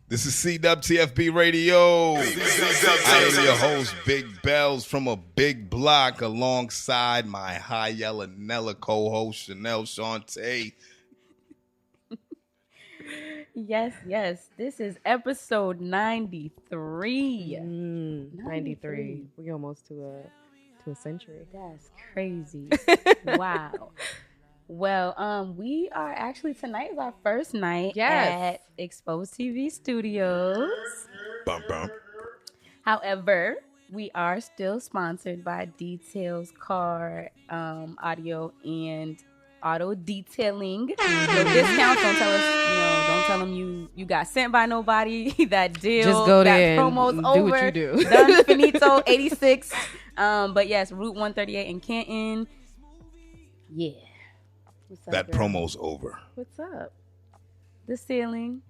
This is CWTFB Radio. I am your host, Big Bells, from a big block, alongside my high yellow Nella co-host, Shanelle Shante. Yes. This is episode 93. 93. We almost to a century. That's crazy. Wow. Well, we are actually, tonight is our first night at eXpozed TV Studios. Bum, bum. However, we are still sponsored by Details Car, Audio and Auto Detailing. So discounts, don't tell them you got sent by nobody. That deal, just go that there promo's and over. Do what you do. Done finito 86. But yes, Route 138 in Canton. Yeah. What's up, That girl? promo's over. What's up? The ceiling.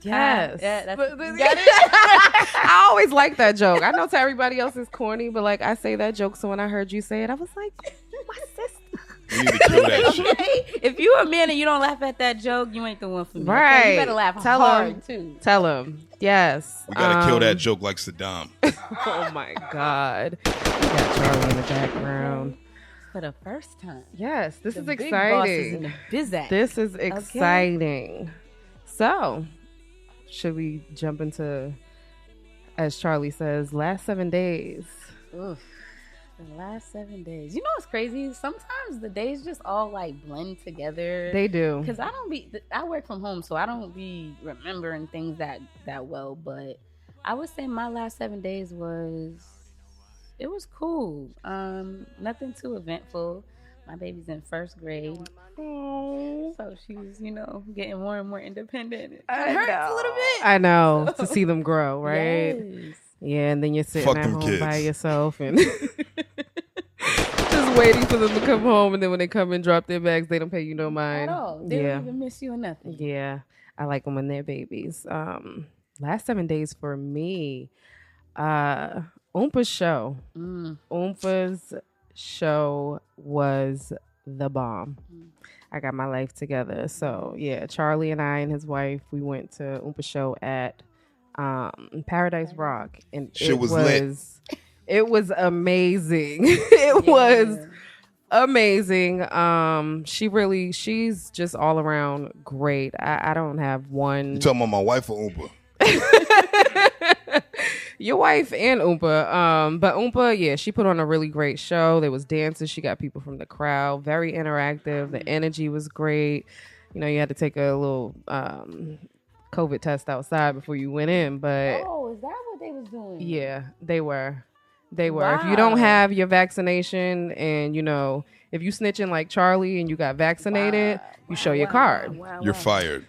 Yes. Yeah, I always like that joke. I know to everybody else is corny, but like I say that joke, so when I heard you say it, I was like, my sister. You need to kill that shit. If you a man and you don't laugh at that joke, you ain't the one for me. Right. Okay? You better laugh hard too. Tell him. Yes. We gotta kill that joke like Saddam. Oh my God. We got Charlie in the background. For the first time. Yes, this is Big boss is in exciting. the bizac. This is exciting. So, should we jump into, as Charlie says, last 7 days? Oof. The last 7 days. You know what's crazy? Sometimes the days just all like blend together. They do. Because I work from home, so I don't be remembering things that well. But I would say my last 7 days was cool. Nothing too eventful. My baby's in first grade. Oh. So she's, getting more and more independent. It I hurts know. a little bit. I know. To see them grow, right? Yes. Yeah, and then you're sitting Fuck at them home kids. by yourself and just waiting for them to come home. And then when they come and drop their bags, they don't pay you no mind. At all. They don't even miss you or nothing. Yeah, I like them when they're babies. Last 7 days for me, Oompa's show. Oompa's show was the bomb. I got my life together. So yeah, Charlie and I and his wife, we went to Oompa's show at Paradise Rock, and Shit was lit. It was amazing. It was amazing. She's just all around great. I don't have one. You talking about my wife or Oompa? Your wife and Oompa. But Oompa, yeah, she put on a really great show. There was dances. She got people from the crowd. Very interactive. The energy was great. You had to take a little COVID test outside before you went in. But is that what they was doing? yeah, they were. Wow. If you don't have your vaccination and, if you snitching like Charlie and you got vaccinated, you show your card. You're fired.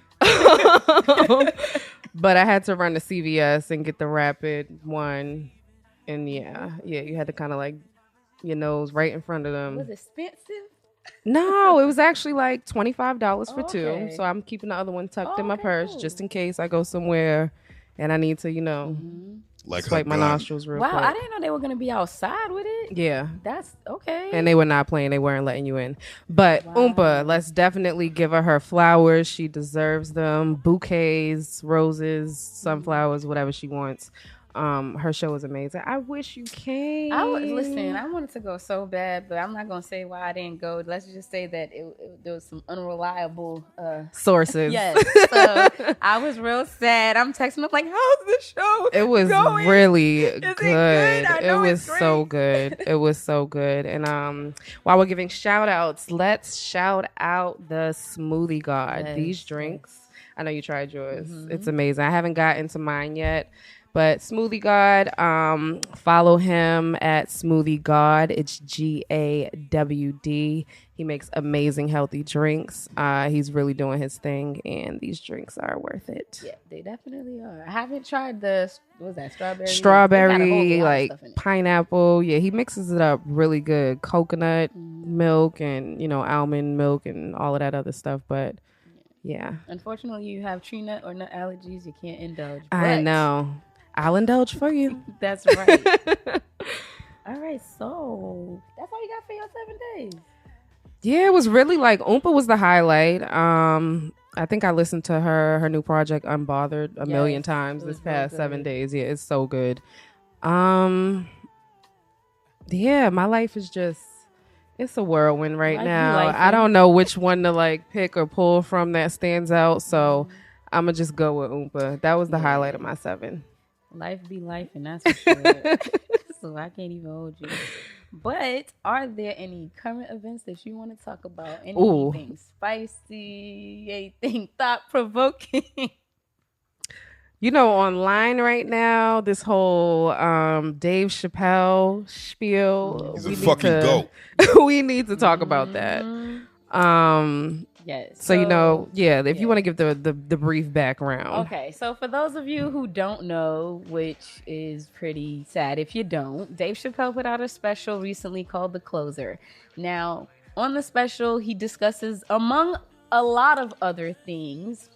But I had to run to CVS and get the rapid one. And yeah, you had to kind of like your nose right in front of them. Was it expensive? No, it was actually like $25 for two. Okay. So I'm keeping the other one tucked in my Okay, purse cool. just in case I go somewhere and I need to, Like swipe her my gun. nostrils real Wow, quick. I didn't know they were going to be outside with it. Yeah. That's okay. And they were not playing. They weren't letting you in. But Oompa, let's definitely give her flowers. She deserves them. Bouquets, roses, sunflowers, whatever she wants. Her show was amazing. I wish you came. I wanted to go so bad, but I'm not going to say why I didn't go. Let's just say that there was some unreliable sources. Yes. So I was real sad. I'm texting them like, how's the show? It was going? really Is good. it good? I know It was it's so great. good. It was so good. And while we're giving shout outs, let's shout out the Smoothie God. Yes, These drinks. I know you tried yours. It's amazing. I haven't gotten to mine yet. But Smoothie God, follow him at Smoothie God. It's GAWD. He makes amazing healthy drinks. He's really doing his thing, and these drinks are worth it. Yeah, they definitely are. I haven't tried the, what was that, strawberry? Strawberry, They got a whole lot of like stuff in it. pineapple. Yeah, he mixes it up really good. Coconut milk and, almond milk and all of that other stuff. But yeah. Unfortunately, you have tree nut or nut allergies. You can't indulge. I But know. I'll indulge for you. That's right. All right, so that's all you got for your 7 days. Yeah, it was really like Oompa was the highlight. I think I listened to her new project Unbothered a million times this past 7 days. Yeah, it's so good. Yeah, my life is just, it's a whirlwind right now. I don't know which one to like pick or pull from that stands out. So I'm going to just go with Oompa. That was the highlight of my 7. Life be life, and that's for sure. So I can't even hold you. But are there any current events that you want to talk about? Anything spicy, anything thought-provoking? You know, online right now, this whole Dave Chappelle spiel. He's a fucking goat. We need to talk about that. Yes. So you know, if you want to give the brief background. Okay, so for those of you who don't know, which is pretty sad if you don't, Dave Chappelle put out a special recently called The Closer. Now, on the special, he discusses, among a lot of other things,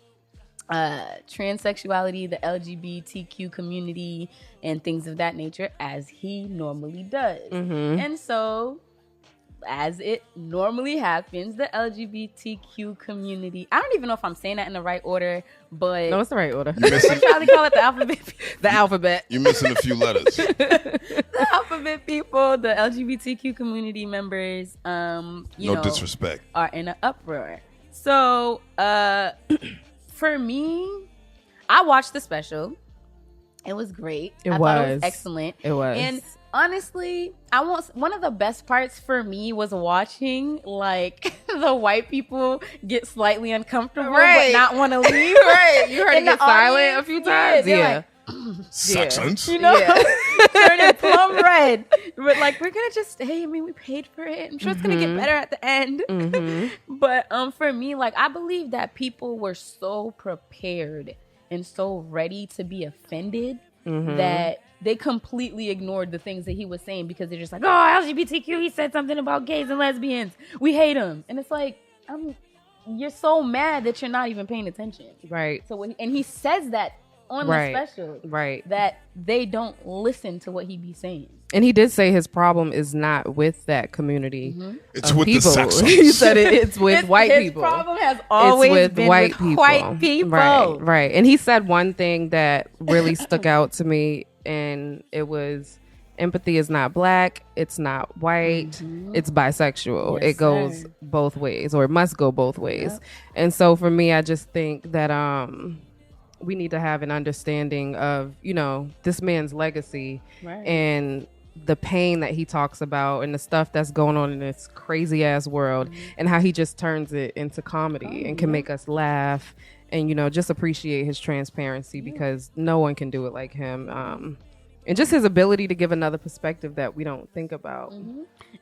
transsexuality, the LGBTQ community, and things of that nature, as he normally does. And so, as it normally happens, the LGBTQ community, I don't even know if I'm saying that in the right order, but no, it's the right order. What y'all call it? The alphabet. The alphabet. You're missing a few letters. The alphabet people, the LGBTQ community members, no disrespect, are in an uproar. So, for me, I watched the special. It was great. I thought it was excellent. It was. And honestly, one of the best parts for me was watching like the white people get slightly uncomfortable but not want to leave. Right. You heard it get silent a few times. Yeah. Sections. You know, turning plum red. But like, we're gonna just stay. I mean, we paid for it. I'm sure it's gonna get better at the end. But for me, like, I believe that people were so prepared and so ready to be offended that they completely ignored the things that he was saying because they're just like, oh, LGBTQ, he said something about gays and lesbians. We hate him. And it's like, you're so mad that you're not even paying attention. Right. So and he says that on the special. Right. That they don't listen to what he be saying. And he did say his problem is not with that community. It's with people. the Saxons. He said it's with white people. His problem has always been with white people. Right. And he said one thing that really stuck out to me, and it was, empathy is not black, it's not white, it's bisexual. It goes both ways, or it must go both ways. And so for me, I just think that we need to have an understanding of, you know, this man's legacy and the pain that he talks about and the stuff that's going on in this crazy ass world, and how he just turns it into comedy and can make us laugh and, you know, just appreciate his transparency because no one can do it like him. And just his ability to give another perspective that we don't think about.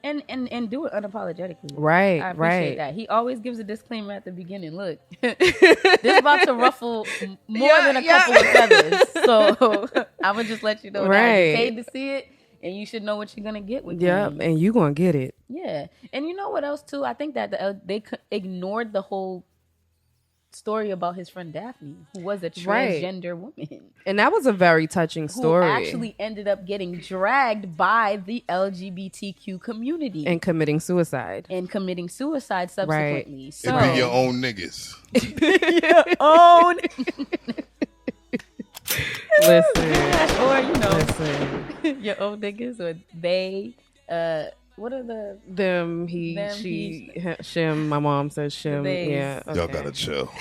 And do it unapologetically. Right, I appreciate that. He always gives a disclaimer at the beginning. Look, this about to ruffle more than a couple of feathers. So I'm going to just let you know that you paid to see it, and you should know what you're going to get with it. And you're going to get it. Yeah. And you know what else, too? I think that they ignored the whole story about his friend Daphne, who was a transgender woman, and that was a very touching story, who actually ended up getting dragged by the LGBTQ community and committing suicide subsequently. So it be your own niggas. Your own listen, or you know, your own niggas, or they what are the them? He, she, shim. My mom says shim. Yeah, okay. Y'all gotta chill.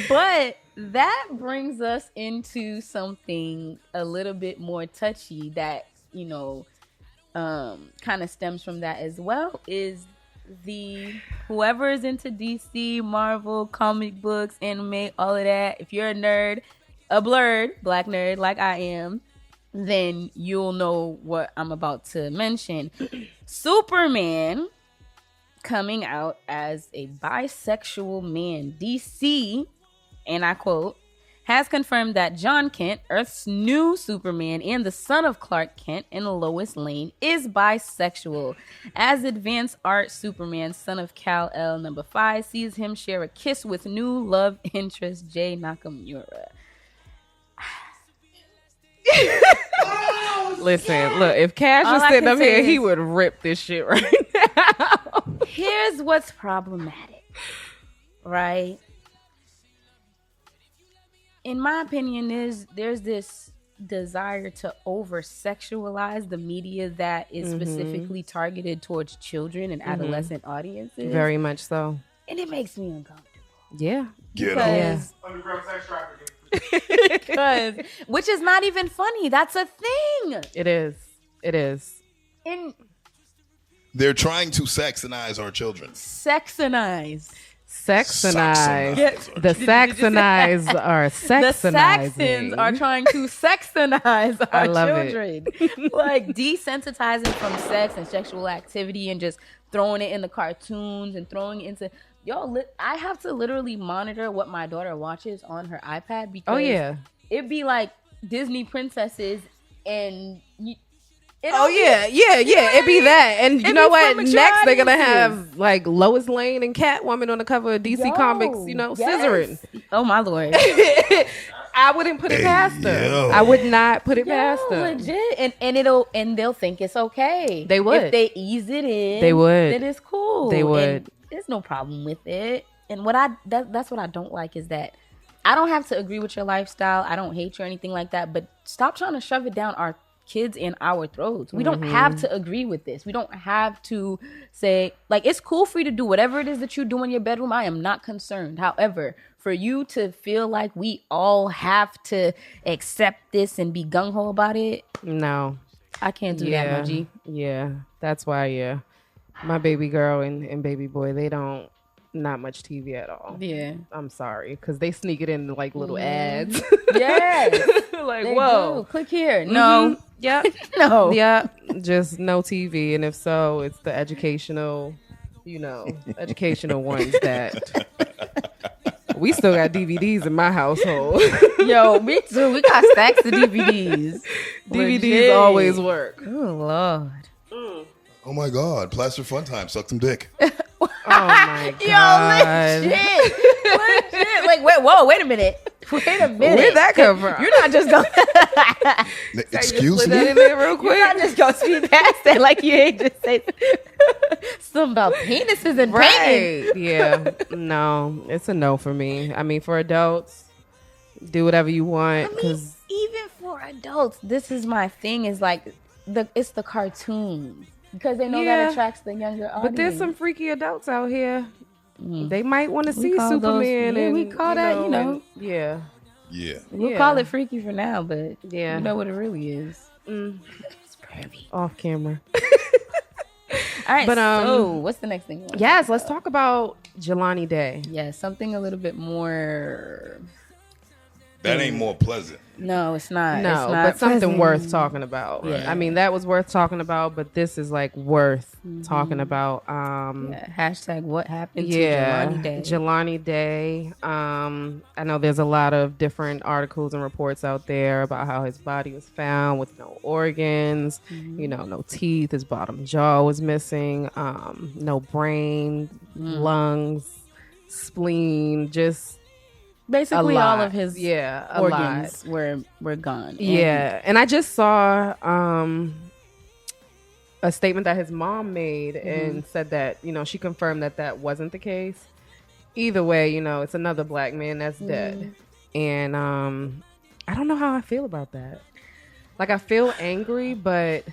But that brings us into something a little bit more touchy that, you know, kind of stems from that as well. Is whoever is into DC, Marvel, comic books, anime, all of that. If you're a nerd, a blurred black nerd like I am, then you'll know what I'm about to mention. Superman coming out as a bisexual man. DC, and I quote, has confirmed that John Kent, Earth's new Superman and the son of Clark Kent and Lois Lane, is bisexual. As advanced art Superman, son of Kal-El #5, sees him share a kiss with new love interest Jay Nakamura. Listen, look, if Cash was sitting up here, he would rip this shit right now. Here's what's problematic. right? In my opinion, there's this desire to over sexualize the media that is specifically targeted towards children and adolescent audiences. Very much so. And it makes me uncomfortable. Yeah. Because which is not even funny. That's a thing. It is. And They're trying to Saxonize our children. Saxonize. Yes. The Saxonize are sexonizing. The Saxons are trying to Saxonize our children. Like desensitizing from sex and sexual activity and just throwing it in the cartoons and throwing it into... I have to literally monitor what my daughter watches on her iPad because it'd be like Disney princesses and... It'd be that. And you know what? Next, they're going to have like Lois Lane and Catwoman on the cover of DC Comics, scissoring. Oh, my Lord. I wouldn't put it past them. I would not put it past them. Legit. And they'll think it's okay. They would. If they ease it in, they would. Then it's cool. They would. And there's no problem with it. And that's what I don't like is that I don't have to agree with your lifestyle. I don't hate you or anything like that. But stop trying to shove it down our kids in our throats. We don't have to agree with this. We don't have to say, like, it's cool for you to do whatever it is that you do in your bedroom. I am not concerned. However, for you to feel like we all have to accept this and be gung-ho about it, no, I can't do that, my G. Yeah, that's why, my baby girl and baby boy, they don't, not much TV at all. Yeah. I'm sorry, because they sneak it in like little ads. Yes. Like, they whoa. do. Click here. No. Yep. No. Yep. Just no TV. And if so, it's the educational ones that we still got DVDs in my household. Yo, me too. We got stacks of DVDs. DVDs always work. Oh, Lord. Oh my God. Plaster Fun Time. Suck some dick. Oh my God. Yo, legit. Like, wait a minute. Where'd that come from? You're not just going Excuse me? That in there real quick? You're not just going to speed past that like you ain't just say something about penises and painting. Yeah. No, it's a no for me. I mean, for adults, do whatever you want. Even for adults, this is my thing is like, it's the cartoons. Because they know that attracts the younger audience. But there's some freaky adults out here. They might want to see Superman. And we call that, Yeah. Yeah. We'll call it freaky for now, but you know what it really is. It's pervy. Off camera. All right, so what's the next thing? Yes, let's talk about Jelani Day. Yeah, something a little bit more... That ain't more pleasant. No, it's not. No, it's not but something pleasant. worth talking about. Right. I mean, that was worth talking about, but this is like worth talking about. Hashtag what happened to Jelani Day. Jelani Day. I know there's a lot of different articles and reports out there about how his body was found with no organs, no teeth, his bottom jaw was missing, no brain, lungs, spleen, just basically all of his organs were gone. Yeah. And I just saw a statement that his mom made and said that, she confirmed that wasn't the case. Either way, it's another black man that's dead. And I don't know how I feel about that. Like, I feel angry, but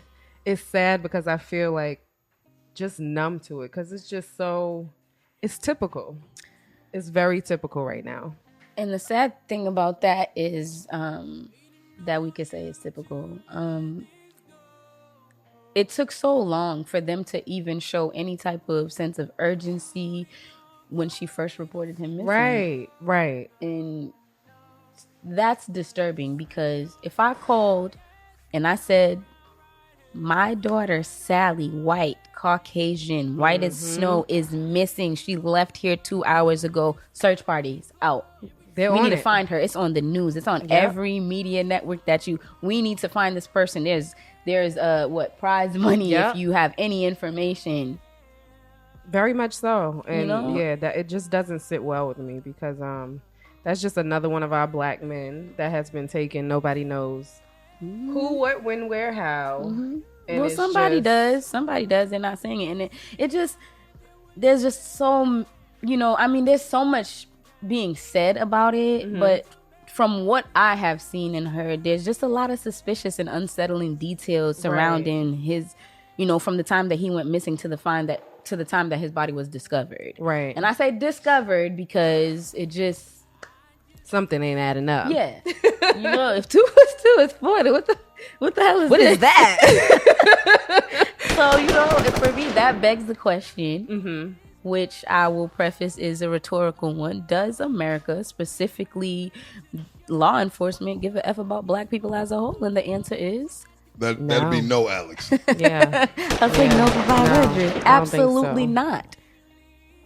it's sad because I feel like just numb to it because it's just it's typical. It's very typical right now. And the sad thing about that is that we could say is typical. It took so long for them to even show any type of sense of urgency when she first reported him missing. Right. And that's disturbing because if I called and I said, my daughter, Sally, white, Caucasian, white as snow, is missing. She left here 2 hours ago. Search parties out. We need to find her. It's on the news. It's on every media network we need to find this person. There's prize money if you have any information. Very much so. And that it just doesn't sit well with me because that's just another one of our black men that has been taken. Nobody knows who, what, when, where, how. Well, somebody does. Somebody does. They're not saying it. And it just, there's just so I mean, there's so much being said about it, but from what I have seen and heard, there's just a lot of suspicious and unsettling details surrounding his, from the time that he went missing to the time that his body was discovered. Right. And I say discovered because it just something ain't adding up. Yeah. If 2 plus 2 is 4, what the hell is this? What is that? So, for me, that begs the question, which I will preface is a rhetorical one. Does America, specifically law enforcement, give a F about black people as a whole? And the answer is... That'd be no, Alex. Yeah. I'll take no for 500. No, Absolutely so. not.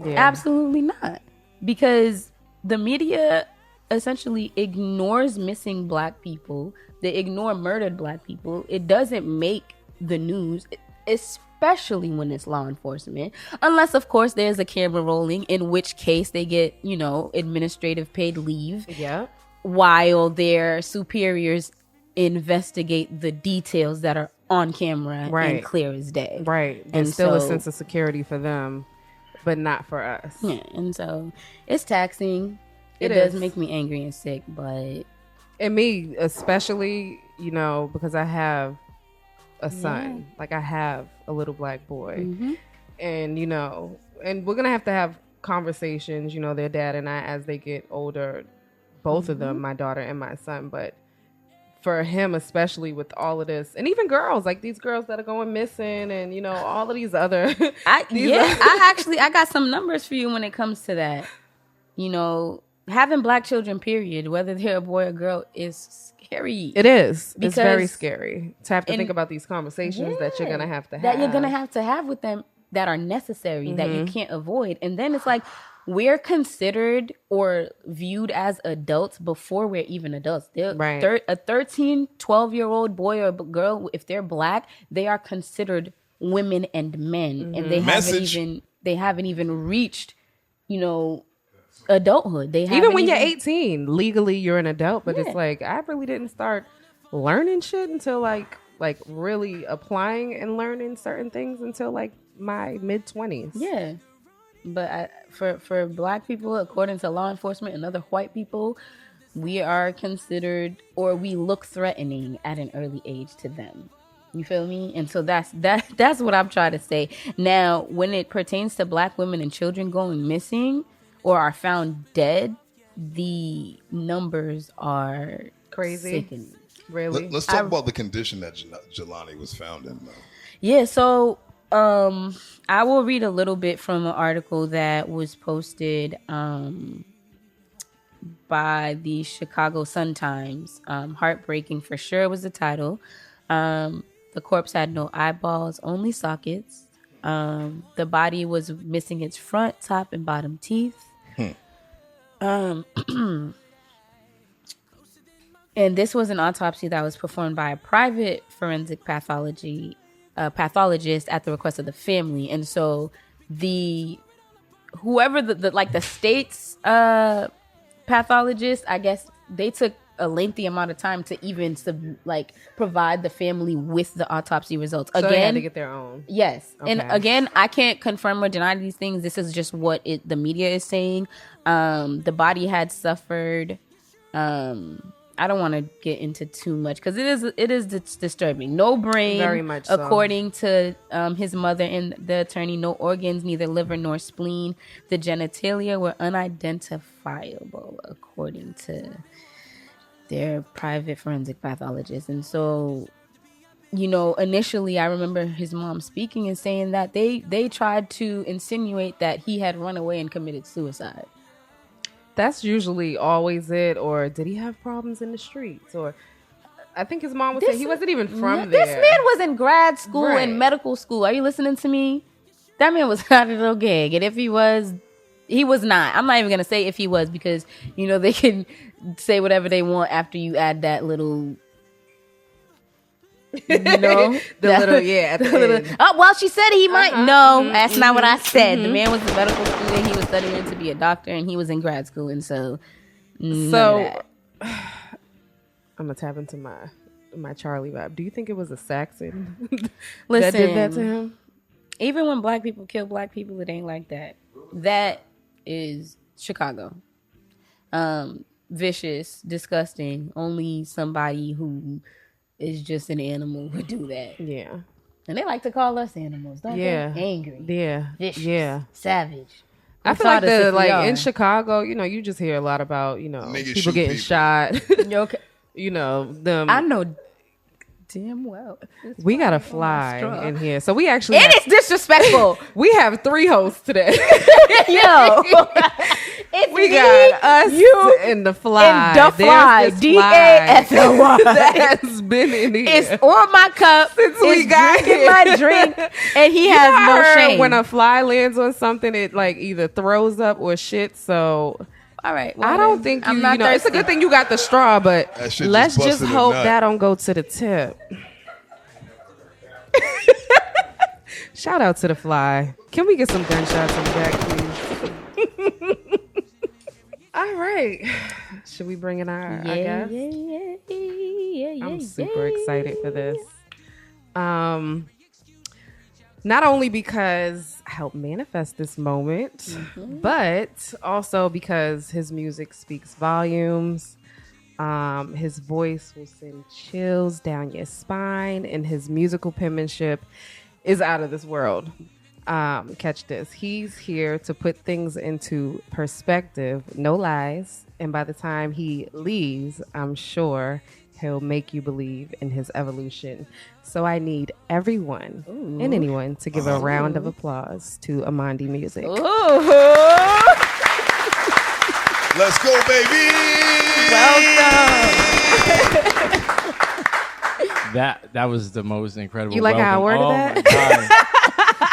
Yeah. Absolutely not. Because the media essentially ignores missing black people. They ignore murdered black people. It doesn't make the news, especially when it's law enforcement. Unless, of course, there's a camera rolling, in which case they get, administrative paid leave. Yeah. While their superiors investigate the details that are on camera and clear as day. Right. There's still a sense of security for them, but not for us. Yeah. And so it's taxing. It does make me angry and sick, but... And me, especially, because I have a son. Like, I have a little black boy. And, and we're going to have conversations, their dad and I, as they get older, both of them, my daughter and my son. But for him, especially with all of this, and even girls, like these girls that are going missing and, all of these other... I got some numbers for you when it comes to that. Having black children, period, whether they're a boy or girl, is scary. It is. It's very scary to have to think about these conversations that you're going to have. That you're going to have with them that are necessary, that you can't avoid. And then it's like, we're considered or viewed as adults before we're even adults. A 13, 12-year-old boy or girl, if they're black, they are considered women and men. And they haven't even reached, adulthood. Even when you're 18, legally you're an adult, but it's like I really didn't start learning shit until like really applying and learning certain things until like my mid-20s. Yeah. But for black people, according to law enforcement and other white people, we are considered, or we look threatening at an early age to them. You feel me? And so that's what I'm trying to say. Now, when it pertains to black women and children going missing or are found dead, the numbers are crazy. Sickening. Really? Let's talk about the condition that Jelani was found in, though. Yeah, so I will read a little bit from an article that was posted by the Chicago Sun-Times. Heartbreaking for sure was the title. The corpse had no eyeballs, only sockets. The body was missing its front, top, and bottom teeth. And this was an autopsy that was performed by a private forensic pathologist at the request of the family. And so whoever the state's pathologist, I guess they took a lengthy amount of time to even provide the family with the autopsy results. So they had to get their own. Yes. Okay. And again, I can't confirm or deny these things. This is just what the media is saying. The body had suffered. I don't want to get into too much because it is disturbing. No brain, very much so. According to his mother and the attorney. No organs, neither liver nor spleen. The genitalia were unidentifiable, according to their private forensic pathologist. And so, initially I remember his mom speaking and saying that they tried to insinuate that he had run away and committed suicide. That's usually always it. Or did he have problems in the streets? Or I think his mom was saying he wasn't even from there. This man was in grad school and medical school. Are you listening to me? That man was not a little gag. And if he was not. I'm not even going to say if he was because, they can say whatever they want after you add that little... Oh, well, she said he might. No, that's not what I said. The man was a medical student. He was studying to be a doctor, and he was in grad school, and so I'm gonna tap into my Charlie vibe. Do you think it was a Saxon that did that to him? Even when black people kill black people, it ain't like that. That is Chicago. Vicious, disgusting. Only somebody who is just an animal would do that. Yeah. And they like to call us animals, don't they? Angry. Yeah. Vicious. Savage. I feel like in Chicago, you just hear a lot about, people getting shot. Okay. Them. I know damn well. We got a fly in here. So we actually It is disrespectful. We have 3 hosts today. Yo. It's we me, got us you, and the fly. And the fly. DAFLY. That has been in here. It's on my cup. Since we got drinking my drink. And he has no shame. When a fly lands on something, it like either throws up or shit. So all right. Well, I don't think it's a good thing you got the straw, but let's just hope that don't go to the tip. Shout out to the fly. Can we get some gunshots in the back, please? All right. Should we bring in our guest? Yeah. I'm super excited for this. Not only because I helped manifest this moment, but also because his music speaks volumes. His voice will send chills down your spine, and his musical penmanship is out of this world. Catch this. He's here to put things into perspective, no lies. And by the time he leaves, I'm sure he'll make you believe in his evolution. So I need everyone and anyone to give a round of applause to Amandi Music. Let's go, baby! Welcome! That was the most incredible. You like how I worded that?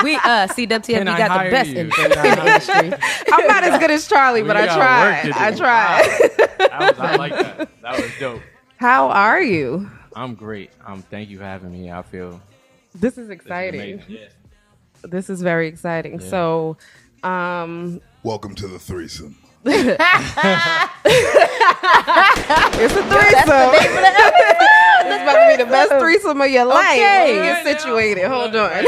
We CWTFB got the best in the industry. I'm not as good as Charlie, but I tried. I like that. That was dope. How are you? I'm great. Thank you for having me. I feel this is exciting. This is Yeah. very exciting. Yeah. So, welcome to the threesome. It's a threesome. It's about to be the best threesome of your life. Okay, get situated. Hold on.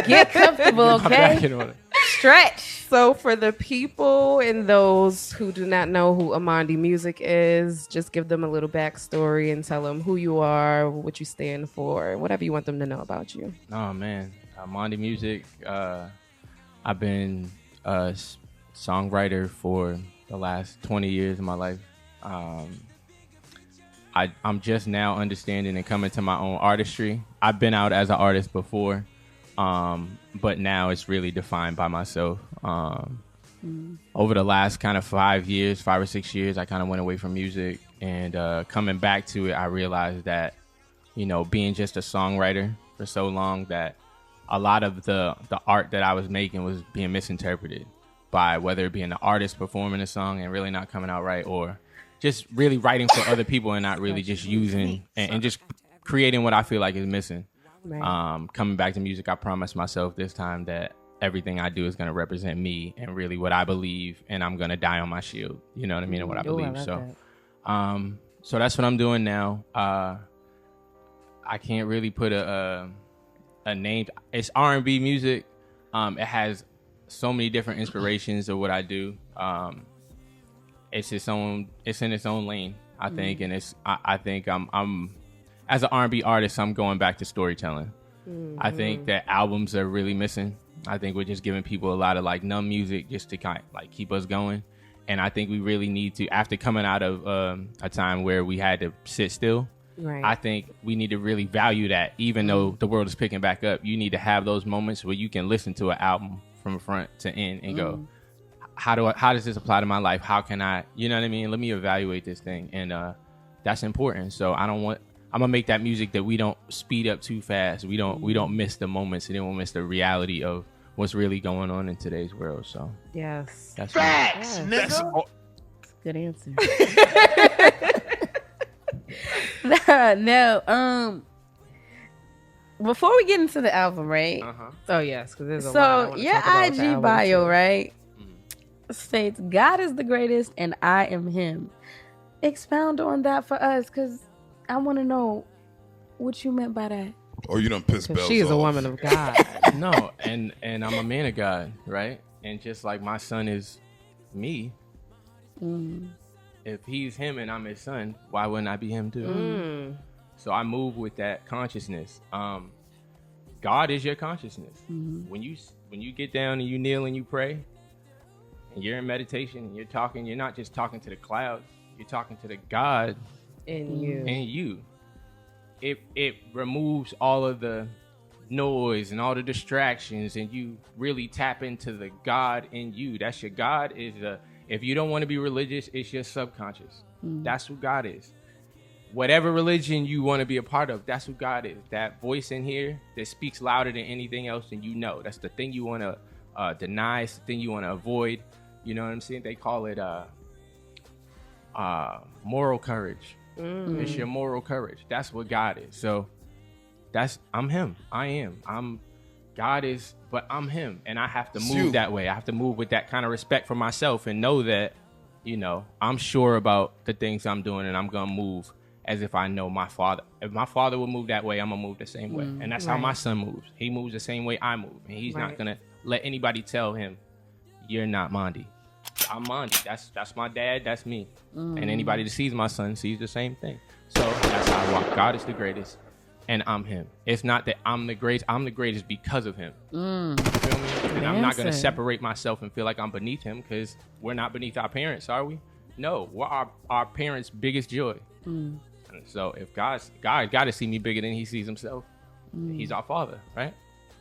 Get comfortable, okay? Stretch. So for the people and those who do not know who Amandi Music is, just give them a little backstory and tell them who you are, what you stand for, whatever you want them to know about you. Oh, man. Amandi Music, I've been a songwriter for the last 20 years of my life. I'm just now understanding and coming to my own artistry. I've been out as an artist before, but now it's really defined by myself. Over the last kind of 5 or 6 years, I kind of went away from music, and coming back to it, I realized that, being just a songwriter for so long, that a lot of the art that I was making was being misinterpreted by whether it be an artist performing a song and really not coming out right, or just really writing for other people and not really just using and just creating what I feel like is missing. Right. Coming back to music, I promised myself this time that everything I do is going to represent me and really what I believe, and I'm going to die on my shield. You know what I mean? And what I believe. So that's what I'm doing now. I can't really put a name. It's R&B music. It has so many different inspirations of what I do. It's in its own lane, I think, and I think I'm as an R&B artist, I'm going back to storytelling. I think that albums are really missing. I think we're just giving people a lot of like numb music just to kind of like keep us going. And I think we really need to, after coming out of a time where we had to sit still, right. I think we need to really value that. Even though the world is picking back up, you need to have those moments where you can listen to an album from front to end and go, how does this apply to my life? How can I, you know what I mean? Let me evaluate this thing. And that's important. So I'm gonna make that music that we don't speed up too fast. We don't miss the moments, and then we'll miss the reality of what's really going on in today's world. So yes, that's facts. Good answer. No, before we get into the album, right? Oh yes, because there's a lot. So your IG bio, right, states God is the greatest and I am Him. Expound on that for us, because I want to know what you meant by that. Oh, you done pissed Bellez She is off. a woman of God. No, and I'm a man of God, right? And just like my son is me. If he's him and I'm his son, why wouldn't I be him too? So I move with that consciousness. God is your consciousness. When you get down and you kneel and you pray, and you're in meditation and you're talking, you're not just talking to the clouds. You're talking to the God in you. It removes all of the noise and all the distractions, and you really tap into the God in you. That's your God. If you don't want to be religious, it's your subconscious. That's who God is. Whatever religion you want to be a part of, that's who God is. That voice in here that speaks louder than anything else, and you know that's the thing you want to deny. It's the thing you want to avoid. You know what I'm saying? They call it moral courage. It's your moral courage. That's what God is. So I'm him. I am. God is, but I'm him. And I have to move that way. I have to move with that kind of respect for myself and know that, I'm sure about the things I'm doing, and I'm going to move as if I know my father. If my father would move that way, I'm going to move the same way. And that's how my son moves. He moves the same way I move. And he's not going to let anybody tell him, you're not Amandi. I'm Amandi. That's my dad. That's me. And anybody that sees my son sees the same thing. So that's how I walk. God is the greatest, and I'm him. It's not that I'm the greatest. I'm the greatest because of him. You feel me? And I'm not going to separate myself and feel like I'm beneath him, because we're not beneath our parents, are we? No, we're our parents' biggest joy. And so if God got to see me bigger than he sees himself. He's our father, right?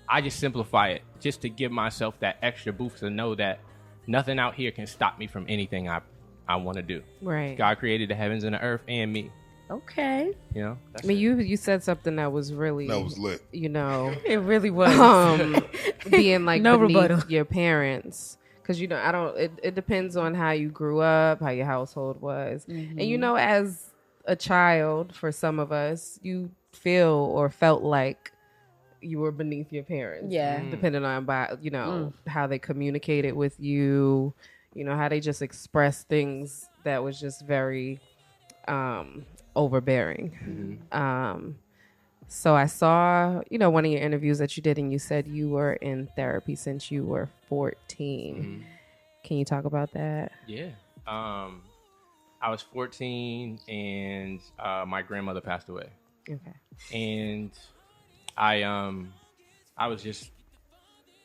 I just simplify it just to give myself that extra boost to know that nothing out here can stop me from anything I want to do. Right. God created the heavens and the earth and me. Okay. You said something that was really... That was lit. It really was. Being like no beneath rebuttal. your parents. Because, it depends on how you grew up, how your household was. And, as a child, for some of us, you feel or felt like you were beneath your parents. Yeah. Depending on, how they communicated with you, how they just things that was just very overbearing. So I saw, one of your interviews that you did, and you said you were in therapy since you were 14. Can you talk about that? Yeah. I was 14 and my grandmother passed away. Okay. And I was just,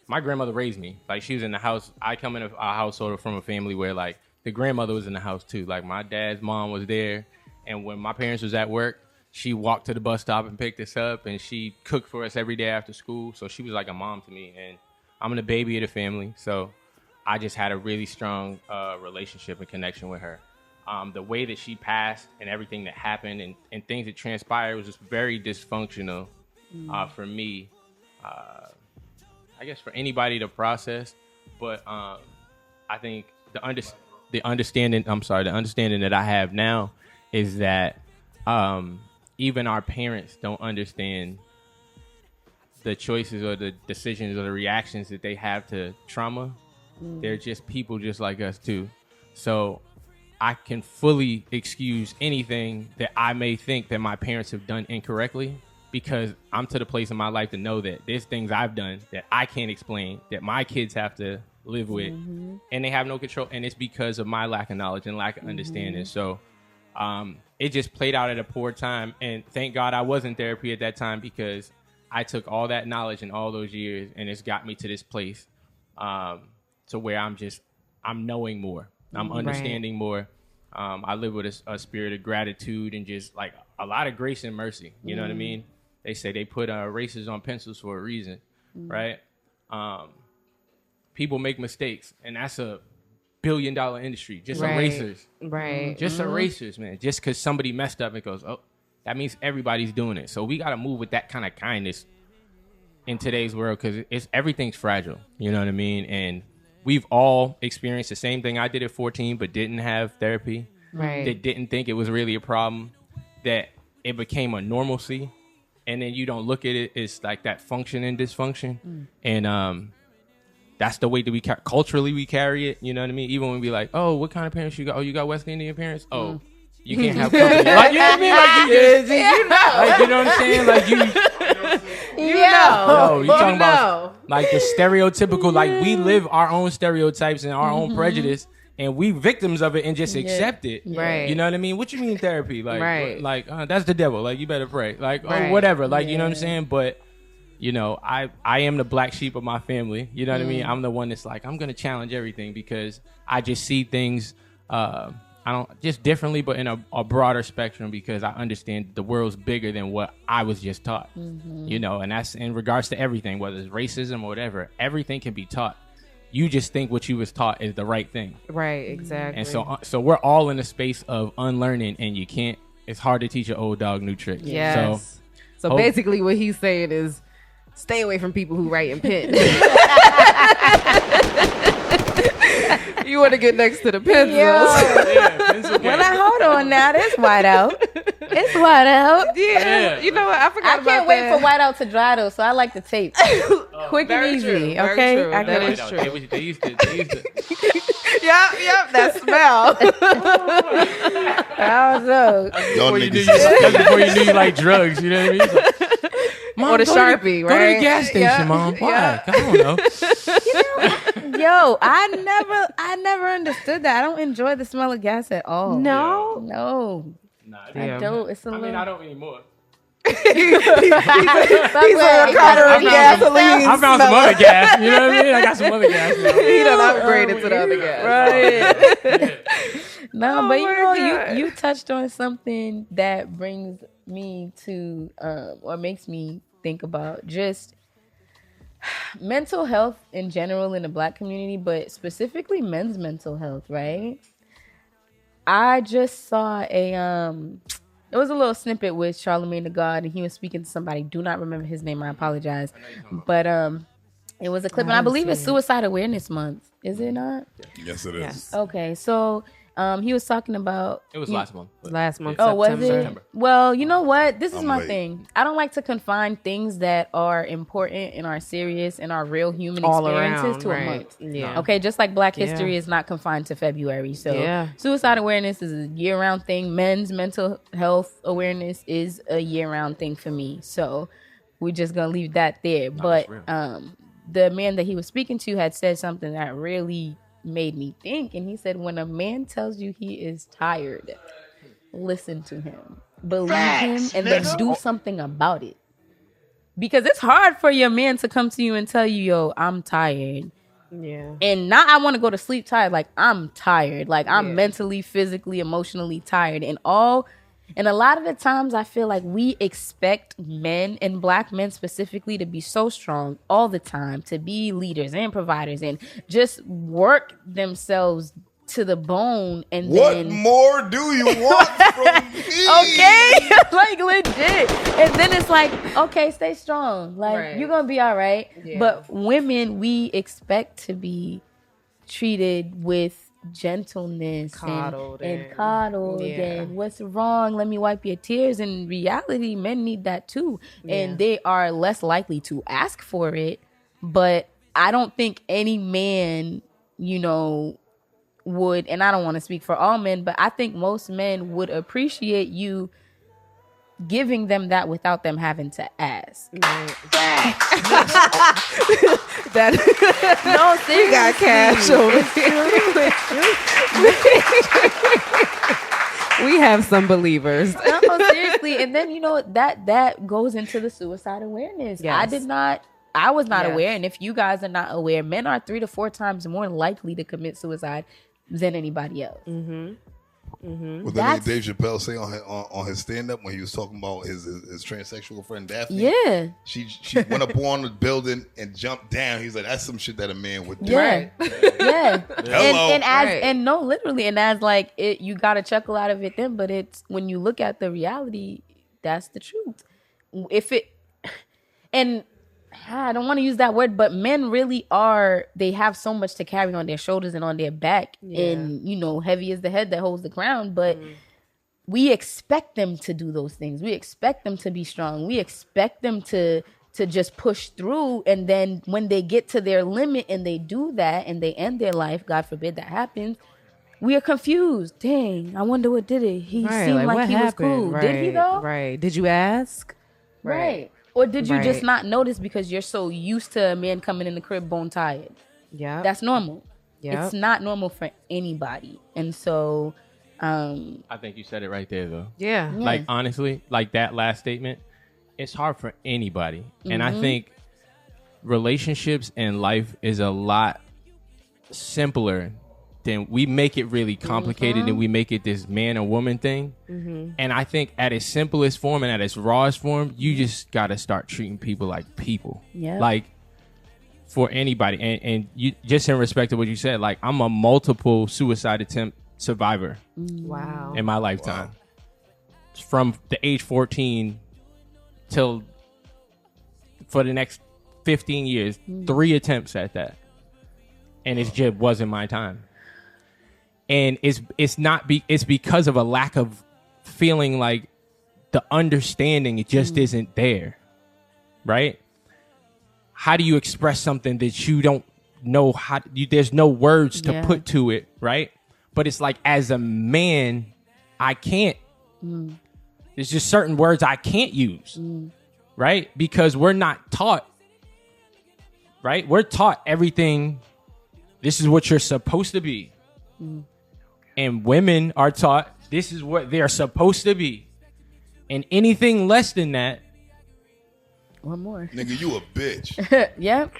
my grandmother raised me. Like, she was in the house. I come in a household from a family where, like, the grandmother was in the house too. Like, my dad's mom was there, and when my parents was at work, she walked to the bus stop and picked us up, and she cooked for us every day after school. So she was like a mom to me, and I'm the baby of the family. So I just had a really strong relationship and connection with her. The way that she passed and everything that happened and things that transpired was just very dysfunctional for me. I guess for anybody to process, but I think the understanding that I have now is that even our parents don't understand the choices or the decisions or the reactions that they have to trauma. They're just people just like us too. So I can fully excuse anything that I may think that my parents have done incorrectly, because I'm to the place in my life to know that there's things I've done that I can't explain, that my kids have to live with, and they have no control. And it's because of my lack of knowledge and lack of understanding. So it just played out at a poor time. And thank God I was in therapy at that time, because I took all that knowledge and all those years, and it's got me to this place to where I'm knowing more. I'm understanding more. I live with a spirit of gratitude and just like a lot of grace and mercy. You know what I mean? They say they put erasers on pencils for a reason, right? People make mistakes, and that's a billion-dollar industry. Just erasers. Right. Just erasers, man. Just because somebody messed up, it goes, oh, that means everybody's doing it. So we got to move with that kind of kindness in today's world, because everything's fragile. You know what I mean? And we've all experienced the same thing. I did at 14, but didn't have therapy. Right. That didn't think it was really a problem. That it became a normalcy, and then you don't look at it as like that function and dysfunction. And that's the way that we culturally we carry it. You know what I mean? Even when we be like, oh, what kind of parents you got? Oh, you got West Indian parents? Oh, you can't have company. Like, you know what I mean? Like, you know what I'm saying? Like, you talking about like the stereotypical, like we live our own stereotypes and our own prejudice, and we victims of it and just accept it. Right. You know what I mean? What you mean therapy? Like, right. Like that's the devil. Like, you better pray. Like, right. or whatever. Like, you know what I'm saying? But, you know, I am the black sheep of my family. You know what I mean? I'm the one that's like, I'm going to challenge everything because I just see things, I don't just differently, but in a broader spectrum, because I understand the world's bigger than what I was just taught. You know, and that's in regards to everything, whether it's racism or whatever. Everything can be taught. You just think what you was taught is the right thing. Right, exactly. And so we're all in a space of unlearning, and you can't. It's hard to teach an old dog new tricks. Yes. So basically, what he's saying is, stay away from people who write in pen. You want to get next to the pencils. Well, now hold on now. It's white out. It's white out. Yeah. You know what? I forgot about that. I can't wait for white out to dry though, so I like the tape. Quick and easy. True. Okay? True. That is true. They used to. Yep, that smell. I don't know. That's before you knew you like drugs, you know what I mean? Like, Mom, or the Sharpie, Go right? to the gas station, Mom. Why? Yeah. I don't know. Yo, I never understood that. I don't enjoy the smell of gas at all. No? No. I don't. It's a little... I don't anymore. He's a recovering gasoline. I found some other gas. You know what I mean? I got some other gas now. He done upgraded to the other gas. Right. No, but you know, you touched on something that brings me to, or makes me think about just mental health in general in the Black community, but specifically men's mental health, right? I just saw it was a little snippet with Charlemagne the God, and he was speaking to somebody. Do not remember his name. I apologize. But it was a clip, and I believe it's Suicide Awareness Month. Is it not? Yes, it is. Yes. Okay, so he was talking about... It was last month. Last month, Oh, was it? September. Well, you know what? This is I'm my late. thing. I don't like to confine things that are important and are serious and are real human all experiences around, to right. a month. Yeah. Okay, just like Black History is not confined to February. So Yeah. suicide awareness is a year-round thing. Men's mental health awareness is a year-round thing for me. So we're just going to leave that there. But the man that he was speaking to had said something that really made me think, and he said, when a man tells you he is tired, listen to him, believe him, and then do something about it, because it's hard for your man to come to you and tell you, yo, I'm tired, and not I want to go to sleep tired, like I'm tired, like I'm mentally, physically, emotionally tired, and a lot of the times I feel like we expect men, and Black men specifically, to be so strong all the time, to be leaders and providers and just work themselves to the bone. And What more do you want from me? Okay, like legit. And then it's like, okay, stay strong. Like you're gonna be all right. Yeah. But women, we expect to be treated with gentleness and coddled and what's wrong, let me wipe your tears. In reality, men need that too, and they are less likely to ask for it. But I don't think any man, you know, would, and I don't want to speak for all men, but I think most men would appreciate you giving them that without them having to ask. No, seriously. We got cash over here. We have some believers. No, seriously. And then, you know, that goes into the suicide awareness. Yes. I was not aware. And if you guys are not aware, men are 3 to 4 times more likely to commit suicide than anybody else. What did Dave Chappelle say on his stand-up when he was talking about his transsexual friend Daphne? Yeah. She went up on the building and jumped down. He's like, that's some shit that a man would do. Yeah. Yeah. Hello. And no, literally. And as like, you got to chuckle out of it then, but it's, when you look at the reality, that's the truth. And I don't want to use that word, but men really they have so much to carry on their shoulders and on their back. And, you know, heavy is the head that holds the crown. But we expect them to do those things. We expect them to be strong. We expect them to just push through. And then when they get to their limit and they do that and they end their life, God forbid that happens, we are confused. Dang, I wonder what did it. He seemed like he was cool. Right, did he though? Right. Did you ask? Right. Or did you just not notice because you're so used to a man coming in the crib bone tired? Yeah. That's normal. It's not normal for anybody. And so I think you said it right there, though. Yeah. Like, honestly, like that last statement, it's hard for anybody. And I think relationships and life is a lot simpler than we make it really complicated and we make it this man or woman thing. And I think at its simplest form and at its rawest form, you just got to start treating people like people. Yeah. Like, for anybody. And you just in respect to what you said, like, I'm a multiple suicide attempt survivor. Wow. In my lifetime. From the age 14 till for the next 15 years, 3 attempts at that. And it just wasn't my time. And it's because of a lack of feeling like the understanding, it just isn't there. Right? How do you express something that you don't know how there's no words to put to it, right? But it's like, as a man, I can't. There's just certain words I can't use, right? Because we're not taught, right? We're taught everything. This is what you're supposed to be. And women are taught this is what they're supposed to be. And anything less than that. One more. Nigga, you a bitch. Yep.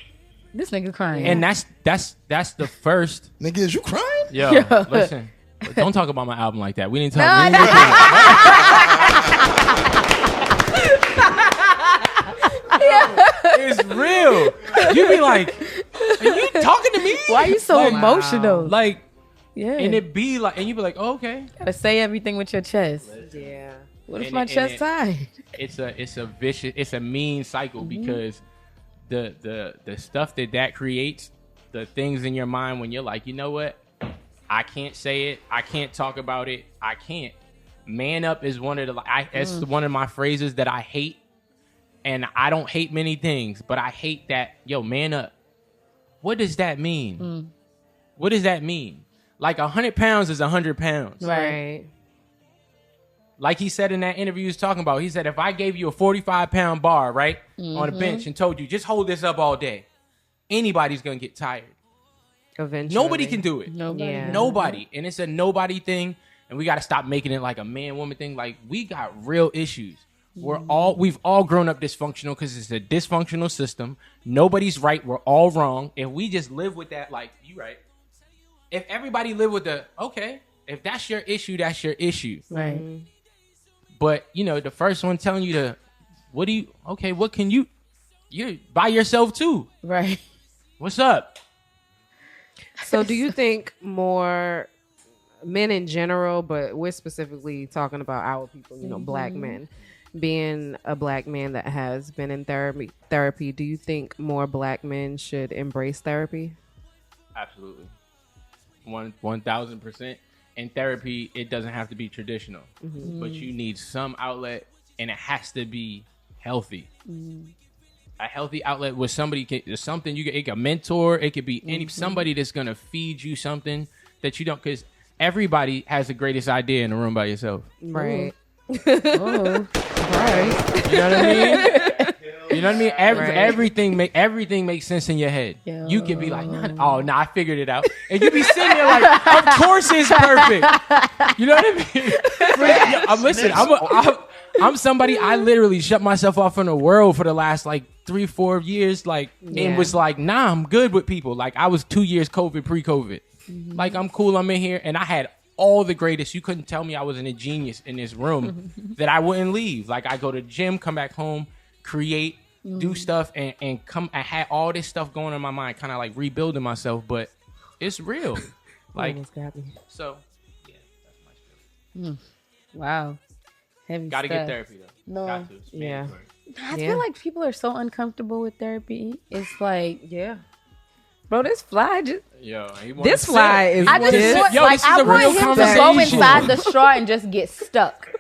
This nigga crying. And that's the first. Nigga, is you crying? Yo, listen. Don't talk about my album like that. We didn't talk. It's real. You be like, are you talking to me? Why are you so emotional? Like, yeah. And it be like, and you be like, oh, okay. Gotta say everything with your chest. Yeah. What if my chest tied? It's a vicious, it's a mean cycle because the stuff that creates, the things in your mind when you're like, you know what? I can't say it. I can't talk about it. I can't. Man up is one of it's one of my phrases that I hate. And I don't hate many things, but I hate that, yo, man up. What does that mean? What does that mean? Like 100 pounds is 100 pounds. Right. Like he said in that interview he was talking about, he said, if I gave you a 45-pound bar, right, on a bench and told you, just hold this up all day, anybody's going to get tired. Eventually. Nobody can do it. Nobody. And it's a nobody thing. And we got to stop making it like a man-woman thing. Like, we got real issues. We've all grown up dysfunctional because it's a dysfunctional system. Nobody's right. We're all wrong. If we just live with that, like, you right. If everybody live with okay, if that's your issue, that's your issue. Right. But, you know, the first one telling you what can you're by yourself too. Right. What's up? So do you think more men in general, but we're specifically talking about our people, you know, black men, being a black man that has been in therapy, do you think more black men should embrace therapy? Absolutely. 1,000%. In therapy, it doesn't have to be traditional, but you need some outlet, and it has to be healthy. A healthy outlet with somebody, something it a mentor. It could be somebody that's gonna feed you something that you don't. Because everybody has the greatest idea in the room by yourself. Right. Right. You know what I mean? You know what I mean? Everything makes sense in your head. Yo. You can be like, I figured it out. And you be sitting there like, of course it's perfect. You know what I mean? I'm somebody, I literally shut myself off from the world for the last like 3-4 years, and was like, nah, I'm good with people. Like, I was 2 years COVID, pre-COVID. Like, I'm cool, I'm in here, and I had all the greatest. You couldn't tell me I wasn't a genius in this room that I wouldn't leave. Like, I go to the gym, come back home, create, do stuff, and come. I had all this stuff going on in my mind, kind of like rebuilding myself, but it's real. Like, so, yeah, that's my story. Wow. Heavy Gotta stuff. get therapy though. No. Got to. Yeah. I feel like people are so uncomfortable with therapy. It's like, Yeah. bro, this fly just. Yo, This fly is. I just want, Yo, like, this is I a want real him to go conversation. inside the straw and just get stuck.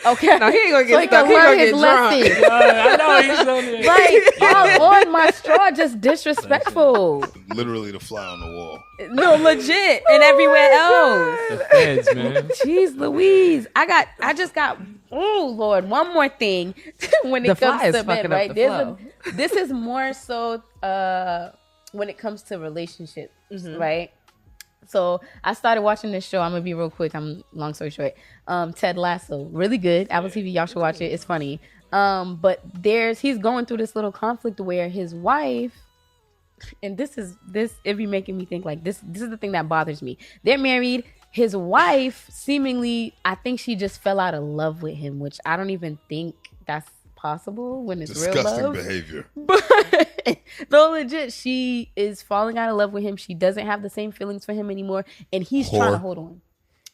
Okay. No, he ain't gonna So he get stuck. can He learn gonna his get drunk. lesson. I know he's on there. Like, all on my straw, just disrespectful. Literally the fly on the wall. No, legit, and everywhere else. The feds, man. Jeez Louise. I just got, oh Lord, one more thing when it The comes fly is to men, fucking up right? the flow. This is more so when it comes to relationships, right? So I started watching this show. I'm gonna be real quick. Long story short. Ted Lasso, really good. Apple TV, y'all should watch it. It's funny. But he's going through this little conflict where his wife, and it be making me think like this is the thing that bothers me. They're married. His wife seemingly, I think she just fell out of love with him, which I don't even think that's possible when it's disgusting real love. Behavior. But no, legit, she is falling out of love with him. She doesn't have the same feelings for him anymore, and he's trying to hold on.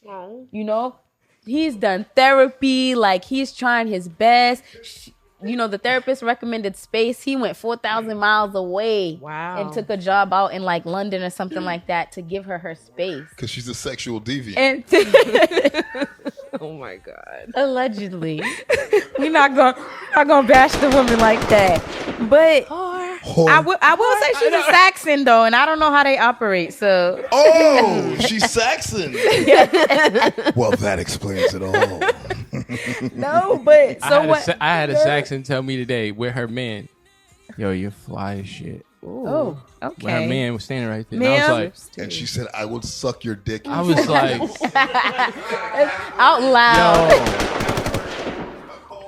Oh. You know, he's done therapy, like he's trying his best. The therapist recommended space. He went 4,000 miles away. Wow. And took a job out in like London or something like that to give her space. Because she's a sexual deviant. And Oh my God. allegedly, we're not gonna bash the woman like that. But I will say she's a Saxon though, and I don't know how they operate. So she's Saxon. Well, that explains it all. no, but so I had a Saxon tell me today with her man, yo, you're fly as shit. Ooh. Oh, okay. When her man was standing right there, and Ma'am? I was like, And she said, I will suck your dick. I was like, out loud. yo.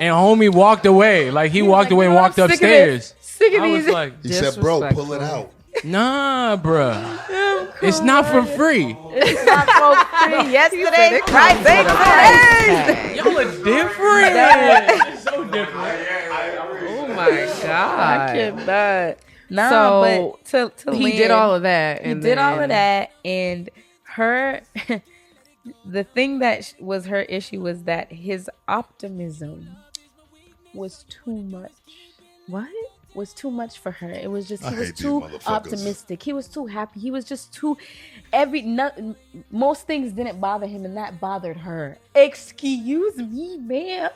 And homie walked away. Like he walked away and walked upstairs. Sick of I was these. like, He said, bro, pull it out. nah, bruh. It's not for free. It's not for free. Yesterday, Y'all are different. It's so different. Oh my God. I cannot. Nah, So, but to He Lynn, did all of that. He did all of that, and her. The thing that was her issue was that his optimism was too much. What? Was too much for her. It was just I he was hate these too motherfuckers. optimistic. He was too happy. He was just too most things didn't bother him, and that bothered her. Excuse me, ma'am.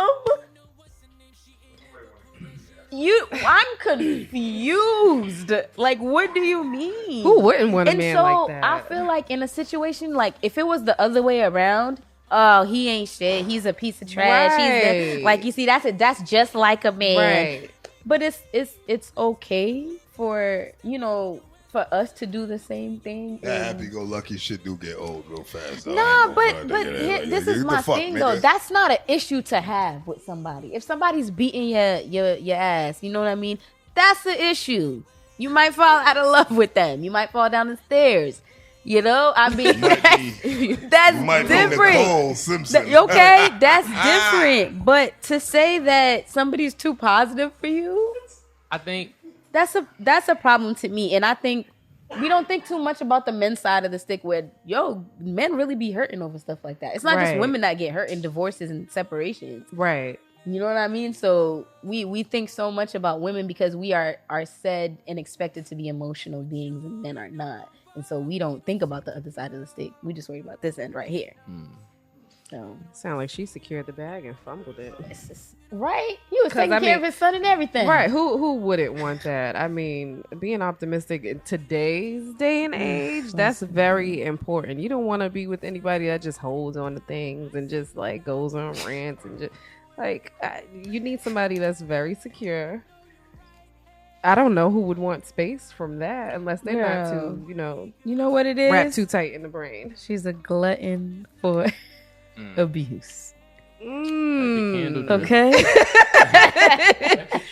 I'm confused. Like, what do you mean? Who wouldn't want a And man so like that? I feel like in a situation like if it was the other way around, oh, he ain't shit. He's a piece of trash. Right. He's like you see, that's just like a man. Right. But it's okay for for us to do the same thing. That happy-go-lucky shit do get old real fast. No, but this is my thing though. That's not an issue to have with somebody. If somebody's beating your ass, you know what I mean? That's the issue. You might fall out of love with them. You might fall down the stairs. You know, I mean, that's different. Nicole Simpson. Okay, that's different. But to say that somebody's too positive for you, I think that's a problem to me. And I think we don't think too much about the men's side of the stick where, men really be hurting over stuff like that. It's not just women that get hurt in divorces and separations. Right. You know what I mean? So we think so much about women because we are said and expected to be emotional beings and men are not. And so we don't think about the other side of the stick. We just worry about this end right here. So sound like she secured the bag and fumbled it. Right? He was taking care of his son and everything. Right. Who wouldn't want that? I mean, being optimistic in today's day and age, that's very important. You don't want to be with anybody that just holds on to things and just like goes on rants and just like you need somebody that's very secure. I don't know who would want space from that unless they're not too, You know what it is? wrapped too tight in the brain. She's a glutton for abuse. Okay.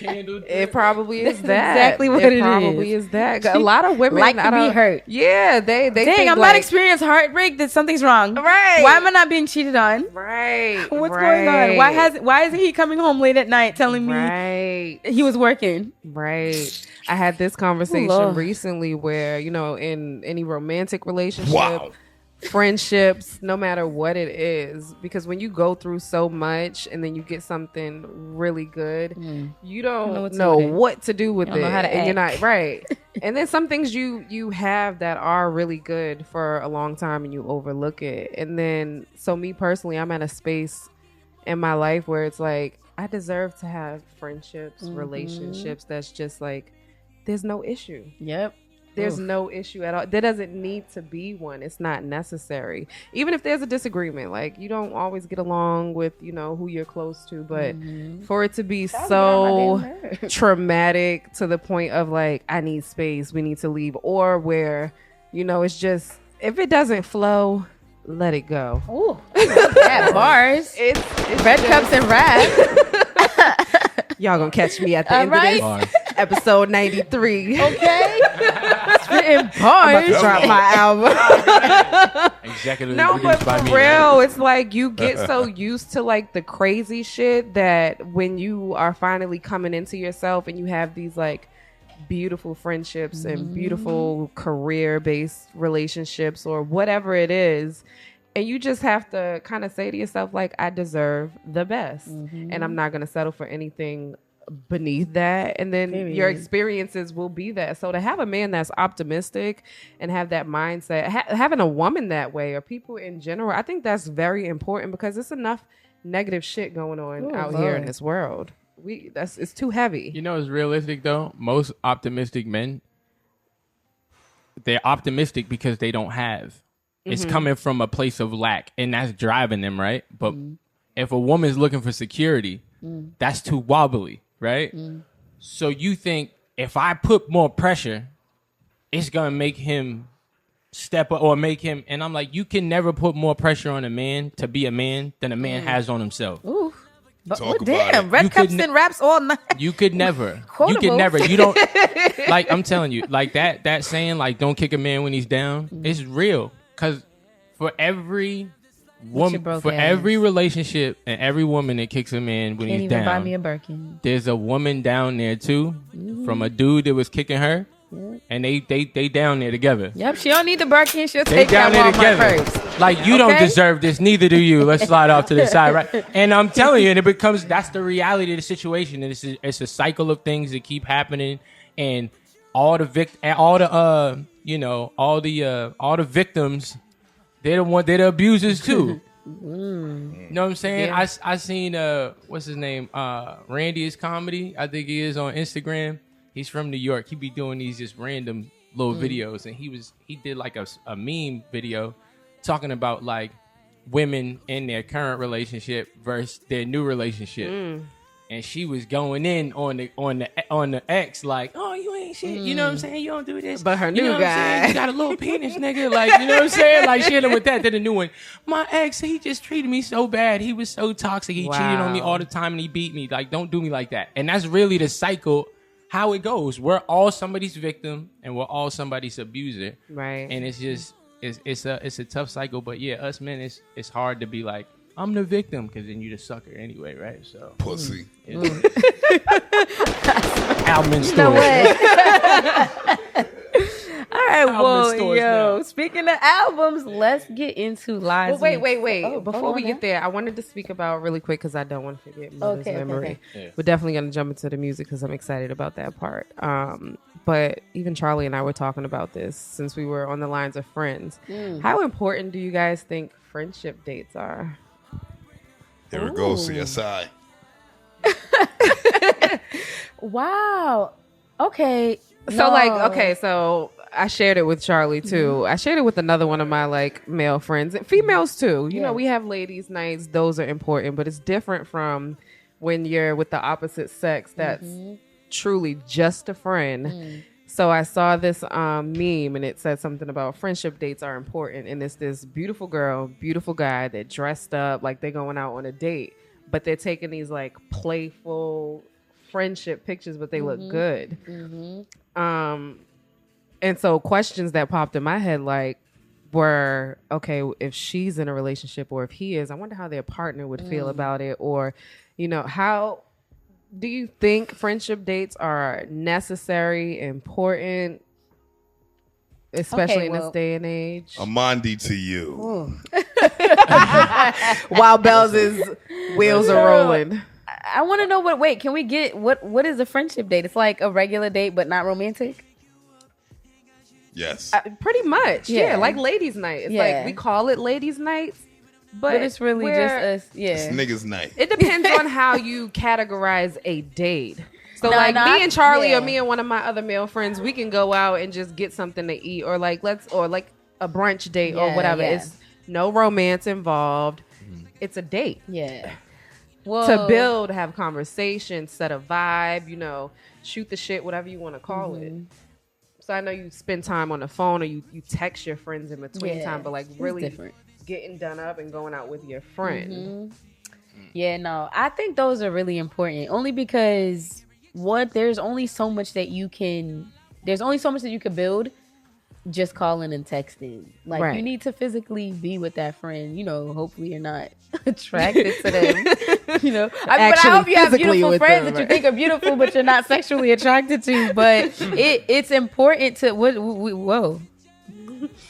It probably is that. Exactly what it is. Probably is that. A lot of women like to be hurt. Yeah, they Dang, think I'm not experiencing heartbreak. That something's wrong. Right. Why am I not being cheated on? Right. What's going on? Why isn't he coming home late at night telling me he was working? Right. I had this conversation recently where, in any romantic relationship, friendships, no matter what it is, because when you go through so much and then you get something really good, you don't know what to do with it. Know how to and you're not right. And then some things you have that are really good for a long time and you overlook it. And then, so me personally, I'm at a space in my life where it's like, I deserve to have friendships, relationships that's just like, there's no issue. Yep. There's no issue at all. There doesn't need to be one. It's not necessary. Even if there's a disagreement, like you don't always get along with, who you're close to, but for it to be so traumatic to the point of like, I need space, we need to leave, or where, it's just if it doesn't flow, let it go. Ooh, yeah, bars. It's Red cups and rap. Y'all gonna catch me at the end right. of this episode 93. Okay. Spitting I'm bars. about to drop my album. Executive No, but produced by for me. real, it's like you get so used to like the crazy shit that when you are finally coming into yourself and you have these like beautiful friendships and beautiful career-based relationships or whatever it is, and you just have to kind of say to yourself like, I deserve the best, and I'm not going to settle for anything beneath that. And then your experiences will be that. So to have a man that's optimistic and have that mindset, having a woman that way, or people in general, I think that's very important, because it's enough negative shit going on out here in this world. It's too heavy. You know, it's realistic though. Most optimistic men, they're optimistic because they don't have. It's coming from a place of lack, and that's driving them, right? But if a woman's looking for security, that's too wobbly, right? So you think, if I put more pressure, it's gonna make him step up or make him. And I'm like, you can never put more pressure on a man to be a man than a man has on himself. Ooh. But, Talk about damn, it. red You cups could and raps all night. You could never. Quotable. You could never. You don't. Like, I'm telling you, like that saying, like, don't kick a man when he's down, it's real. Because for every woman, for every relationship and every woman that kicks a man when Can't he's even down, buy me a Birkin. there's a woman down there too, from a dude that was kicking her, and they down there together. Yep, she don't need the Birkin. She'll They take down there that Walmart together. first. Like, you don't Okay? deserve this, neither do you. Let's slide off to the side, right? And I'm telling you, and it becomes, that's the reality of the situation. And it's a cycle of things that keep happening, and all the victims, they're the abusers too. You know what I'm saying? Yeah. I seen what's his name? Randy's comedy. I think he is on Instagram. He's from New York. He be doing these just random little videos, and he did like a meme video talking about like women in their current relationship versus their new relationship. And she was going in on the ex, like, oh, you ain't shit. You know what I'm saying? You don't do this. But her You new know what I'm saying? guy, You got a little penis, nigga. Like, you know what I'm saying? Like, she hit him with that. Then the new one, my ex, he just treated me so bad. He was so toxic. He cheated on me all the time, and he beat me. Like, don't do me like that. And that's really the cycle, how it goes. We're all somebody's victim, and we're all somebody's abuser. right? And it's just it's a tough cycle. But yeah, us men, it's hard to be like, I'm the victim, because then you the sucker anyway, right? So Pussy. Album You know what? All right, well, stores yo, now. speaking of albums, let's get into lives. Well, wait. Oh, Before hold we on get there, I wanted to speak about really quick, because I don't want to forget Mother's Okay, Memory. okay. Yeah. We're definitely going to jump into the music, because I'm excited about that part. But even Charlie and I were talking about this since we were on the lines of friends. How important do you guys think friendship dates are? Here we go, CSI. Wow. Okay. So I shared it with Charlie too. I shared it with another one of my like male friends, and females too. You know, we have ladies' nights; those are important, but it's different from when you're with the opposite sex. That's truly just a friend. So I saw this meme, and it said something about friendship dates are important, and it's this beautiful girl, beautiful guy that dressed up like they're going out on a date, but they're taking these like playful friendship pictures, but they look good. And so questions that popped in my head like were, okay, if she's in a relationship or if he is, I wonder how their partner would feel about it. Or, you know, how do you think friendship dates are necessary, important, especially in this day and age? Amandi to you. While Bellez's wheels are rolling. I want to know can we get what is a friendship date? It's like a regular date, but not romantic. Yes. Pretty much. Yeah. Yeah. Like ladies' night. It's like we call it ladies' nights, but it's really just us. Yeah. It's niggas' night. It depends on how you categorize a date. So No, like no, me and Charlie yeah. or me and one of my other male friends, we can go out and just get something to eat or like a brunch date or whatever. Yeah. It's no romance involved. It's a date. Yeah. Well, To build, have conversations, set a vibe, you know, shoot the shit, whatever you want to call it. So I know you spend time on the phone or you text your friends in between time, but like really different. Getting done up and going out with your friend. Mm-hmm. Yeah, no, I think those are really important. Only because there's only so much that you can build just calling and texting. Like you need to physically be with that friend. You know, hopefully you're not attracted to them. You know, but I hope you have beautiful friends that you think are beautiful, but you're not sexually attracted to. But it's important to whoa.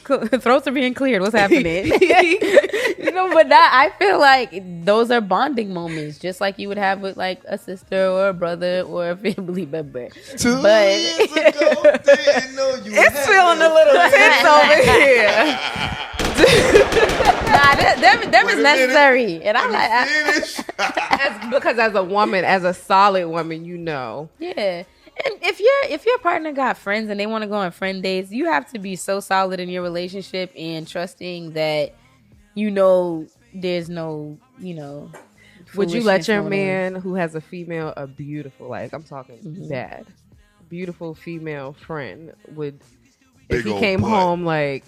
Throats are being cleared. What's happening? You know, but I feel like those are bonding moments, just like you would have with like a sister or a brother or a family member. 2 years ago, didn't know you it's feeling a little tense over here. Them is necessary, and I like because as a woman, as a solid woman, you know. Yeah. And if your partner got friends and they want to go on friend dates, you have to be so solid in your relationship and trusting that, you know, there's no, you know. Would you let your man who has a beautiful, like I'm talking bad, beautiful female friend if he came home like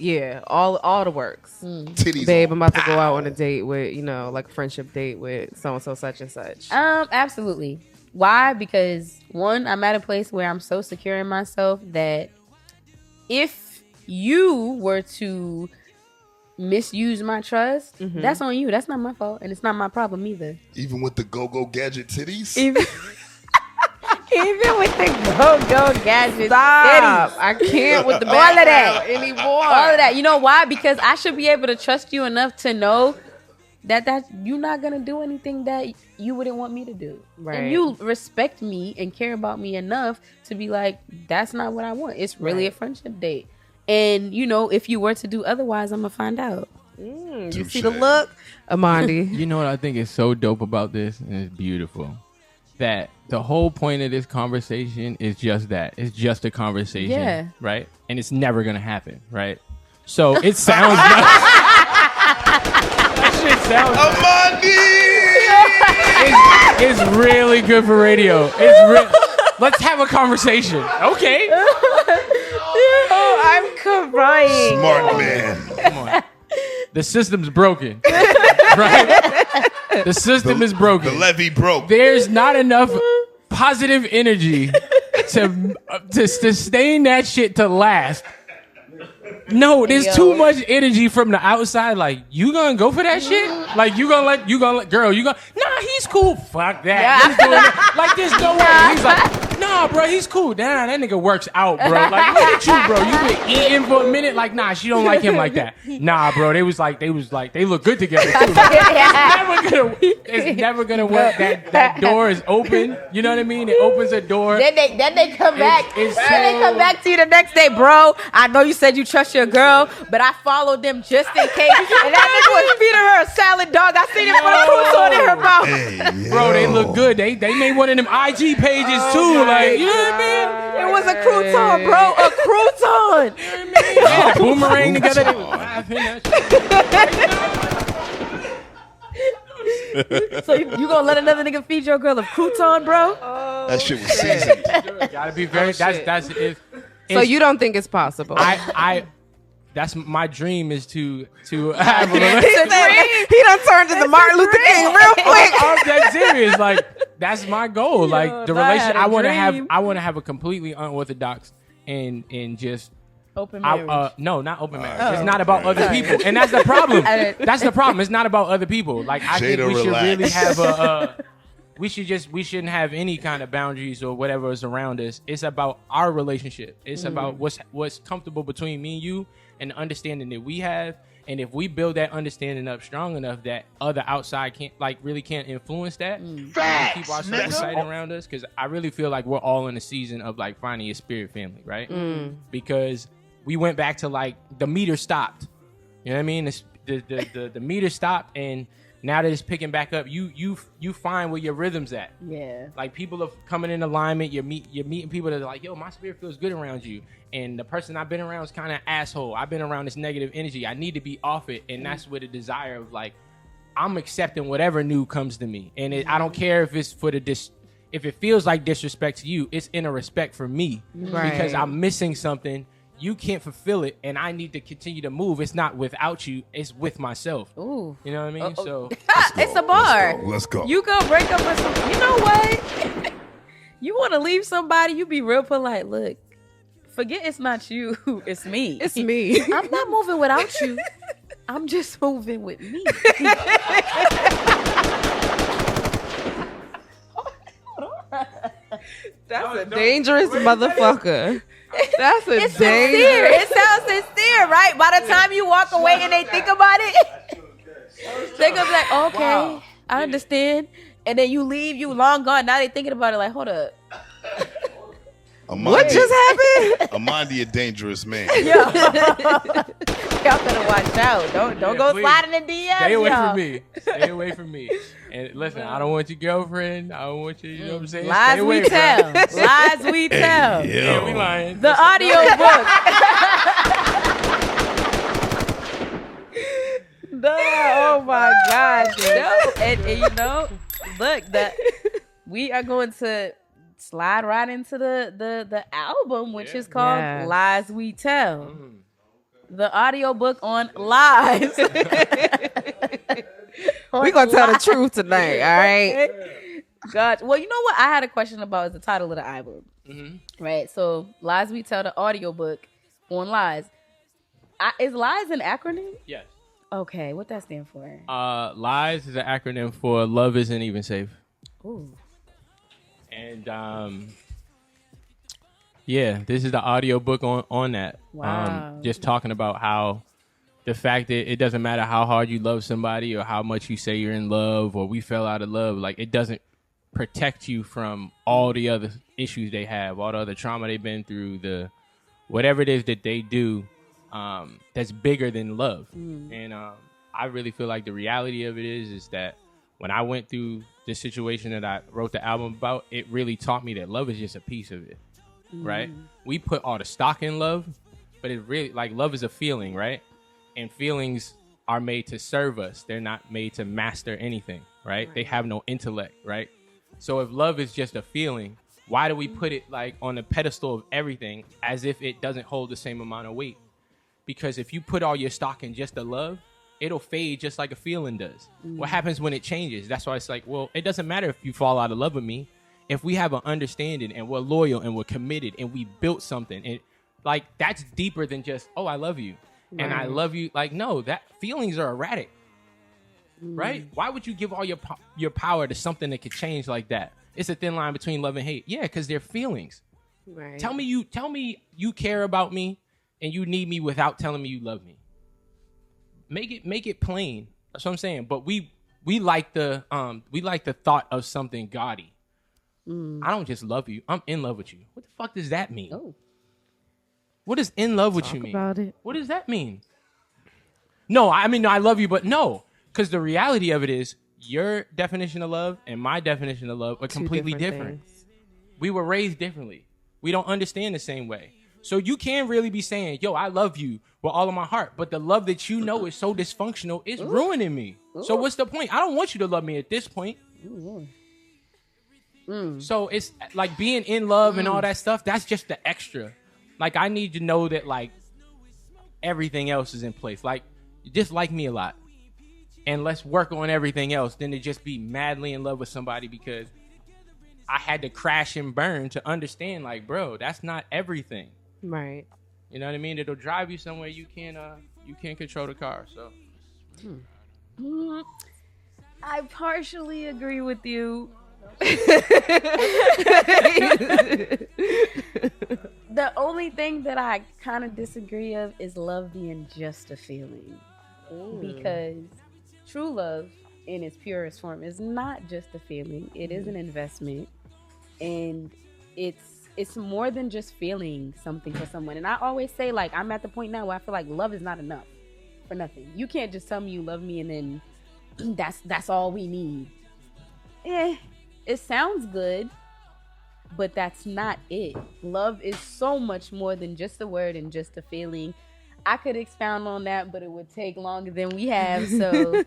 all the works, titties, babe, I'm about to go out on a date with, you know, like a friendship date with so and so such and such. Absolutely. Why? Because one, I'm at a place where I'm so secure in myself that if you were to misuse my trust, that's on you. That's not my fault, and it's not my problem either. Even with the go-go gadget titties? Even with the go-go gadget Stop. titties. I can't with the all of that anymore. All of that. You know why? Because I should be able to trust you enough to know that you're not gonna do anything that you wouldn't want me to do. Right. And you respect me and care about me enough to be like, that's not what I want. It's really a friendship date. And you know, if you were to do otherwise, I'm gonna find out. You see the look, Amandi. You know what I think is so dope about this, and it's beautiful, that the whole point of this conversation is just that. It's just a conversation, right? And it's never gonna happen, right? So it sounds like Amandi! It's really good for radio. Let's have a conversation. Okay. I'm crying. Smart man. Come on. The system's broken. Right? The system is broken. The levee broke. There's not enough positive energy to sustain that shit to last. No, there's too much energy from the outside. Like, you gonna go for that shit? Like, you gonna let girl, nah, he's cool. Fuck that. He's doing that. Like, there's no way. He's like, nah, bro, he's cool. Nah, that nigga works out, bro. Like, look at you, bro. You been eating for a minute. Like, nah, she don't like him like that. Nah, bro, they was like, they look good together too. It's never gonna work. That door is open. You know what I mean? It opens a door. Then they come back. Then they come back to you the next day, bro. I know you said you trust your girl, but I followed them just in case. And that nigga was feeding her a salad dog. I seen him put a crouton in her mouth. Hey, bro, they look good. They made one of them IG pages too. Like, you know what I mean? It was a crouton, bro. A crouton. You know what I mean? Yeah, boomerang together. They was laughing at you. So you gonna let another nigga feed your girl a crouton, bro? That shit was seasoned. Gotta be very. That's it. So you don't think it's possible? That's my dream is to have a relationship. He done turned to the Martin Luther King real quick. I'm dead serious. Like, that's my goal. Like, the relationship. I want to have a completely unorthodox and just open marriage. No, not open marriage. It's not about other people, and that's the problem. That's the problem. It's not about other people. Like, I think we should really have a. We shouldn't have any kind of boundaries or whatever is around us. It's about our relationship. It's about what's comfortable between me and you and the understanding that we have. And if we build that understanding up strong enough that other outside can't influence that, keep our circle tight around us. Because I really feel like we're all in a season of like finding your spirit family, right? Because we went back to like the meter stopped. You know what I mean? The meter stopped, and now that it's picking back up, you find where your rhythm's at. Yeah. Like, people are coming in alignment. You're meeting people that are like, yo, my spirit feels good around you. And the person I've been around is kind of asshole. I've been around this negative energy. I need to be off it. And that's where the desire of like, I'm accepting whatever new comes to me. And I don't care if it's if it feels like disrespect to you, it's in a respect for me because I'm missing something. You can't fulfill it, and I need to continue to move. It's not without you; it's with myself. Ooh, you know what I mean? So it's a bar. Let's go. You go break up with some. You know what? You want to leave somebody? You be real polite. Look, forget it's not you. It's me. It's me. I'm not moving without you. I'm just moving with me. That's a dangerous motherfucker. That's a It's sincere. It sounds sincere, right? By the time you walk away and they think about it, they're gonna be like, okay, I understand. And then you leave, you long gone. Now they thinking about it like, hold up. Amandi, What just happened? Amandi, a dangerous man. Y'all better watch out. Don't go please. sliding in DMs. stay away y'all. from me. Stay away from me. And listen, I don't want your girlfriend. I don't want you. You know what I'm saying? Lies Stay away, we tell. bro. Lies we tell. Yeah, we lying. The audiobook. Oh my gosh. And look, we are going to slide right into the album, which is called Lies We Tell. The audiobook on lies. We're going to tell the truth tonight, all right? God. Well, you know what I had a question about is the title of the album. Right? So, Lies We Tell, the audiobook on lies. Is lies an acronym? Yes. Okay, what that stand for? LIES is an acronym for Love Isn't Even Safe. Ooh. And this is the audiobook on that. Wow. Just talking about how the fact that it doesn't matter how hard you love somebody or how much you say you're in love or we fell out of love, like it doesn't protect you from all the other issues they have, all the other trauma they've been through, the whatever it is that they do that's bigger than love. And I really feel like the reality of it is that when I went through the situation that I wrote the album about, it really taught me that love is just a piece of it, right? We put all the stock in love, but it really, like, love is a feeling, right? And feelings are made to serve us. They're not made to master anything, right? They have no intellect, right? So if love is just a feeling, why do we put it like on the pedestal of everything as if it doesn't hold the same amount of weight? Because if you put all your stock in just the love, it'll fade just like a feeling does. What happens when it changes? That's why it's like, well, it doesn't matter if you fall out of love with me. If we have an understanding and we're loyal and we're committed and we built something, and like that's deeper than just, oh, I love you. And I love you. Like, no, that feelings are erratic, right? Why would you give all your power to something that could change like that? It's a thin line between love and hate. Yeah, because they're feelings. Right. Tell me you care about me and you need me without telling me you love me. Make it plain. That's what I'm saying. But we like the thought of something gaudy. I don't just love you. I'm in love with you. What the fuck does that mean? Oh. What does in love with you mean? About it. What does that mean? No, I mean, I love you, but no. Because the reality of it is your definition of love and my definition of love are completely different. We were raised differently. We don't understand the same way. So you can really be saying, yo, I love you with all of my heart. But the love that you know is so dysfunctional, it's ruining me. So what's the point? I don't want you to love me at this point. So it's like being in love and all that stuff. That's just the extra. Like, I need to know that, like, everything else is in place. Like, just like me a lot. And let's work on everything else than to just be madly in love with somebody because I had to crash and burn to understand, like, bro, that's not everything. Right. You know what I mean? It'll drive you somewhere you can't control the car. So I partially agree with you. The only thing that I kind of disagree of is love being just a feeling. Because true love in its purest form is not just a feeling. It is an investment. And it's more than just feeling something for someone. And I always say, like, I'm at the point now where I feel like love is not enough for nothing. You can't just tell me you love me and then that's all we need. It sounds good, but that's not it. Love is so much more than just a word and just a feeling. I could expound on that, but it would take longer than we have. So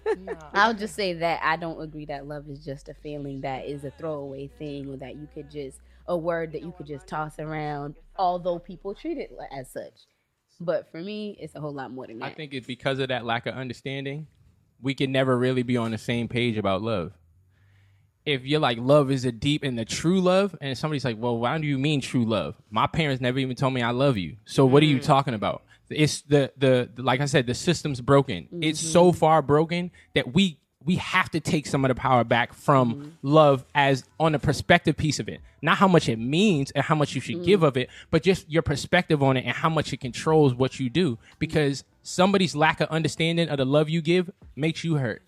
I'll just say that I don't agree that love is just a feeling that is a throwaway thing, or that you could just, a word that you could just toss around, although people treat it as such. But for me, it's a whole lot more than that. I think it's because of that lack of understanding. We can never really be on the same page about love. If you're like, love is a deep and the true love, and somebody's like, well, why do you mean true love? My parents never even told me I love you. So what are you talking about? It's the like I said, the system's broken. It's so far broken that we have to take some of the power back from love as on the perspective piece of it. Not how much it means and how much you should give of it, but just your perspective on it and how much it controls what you do. Because somebody's lack of understanding of the love you give makes you hurt.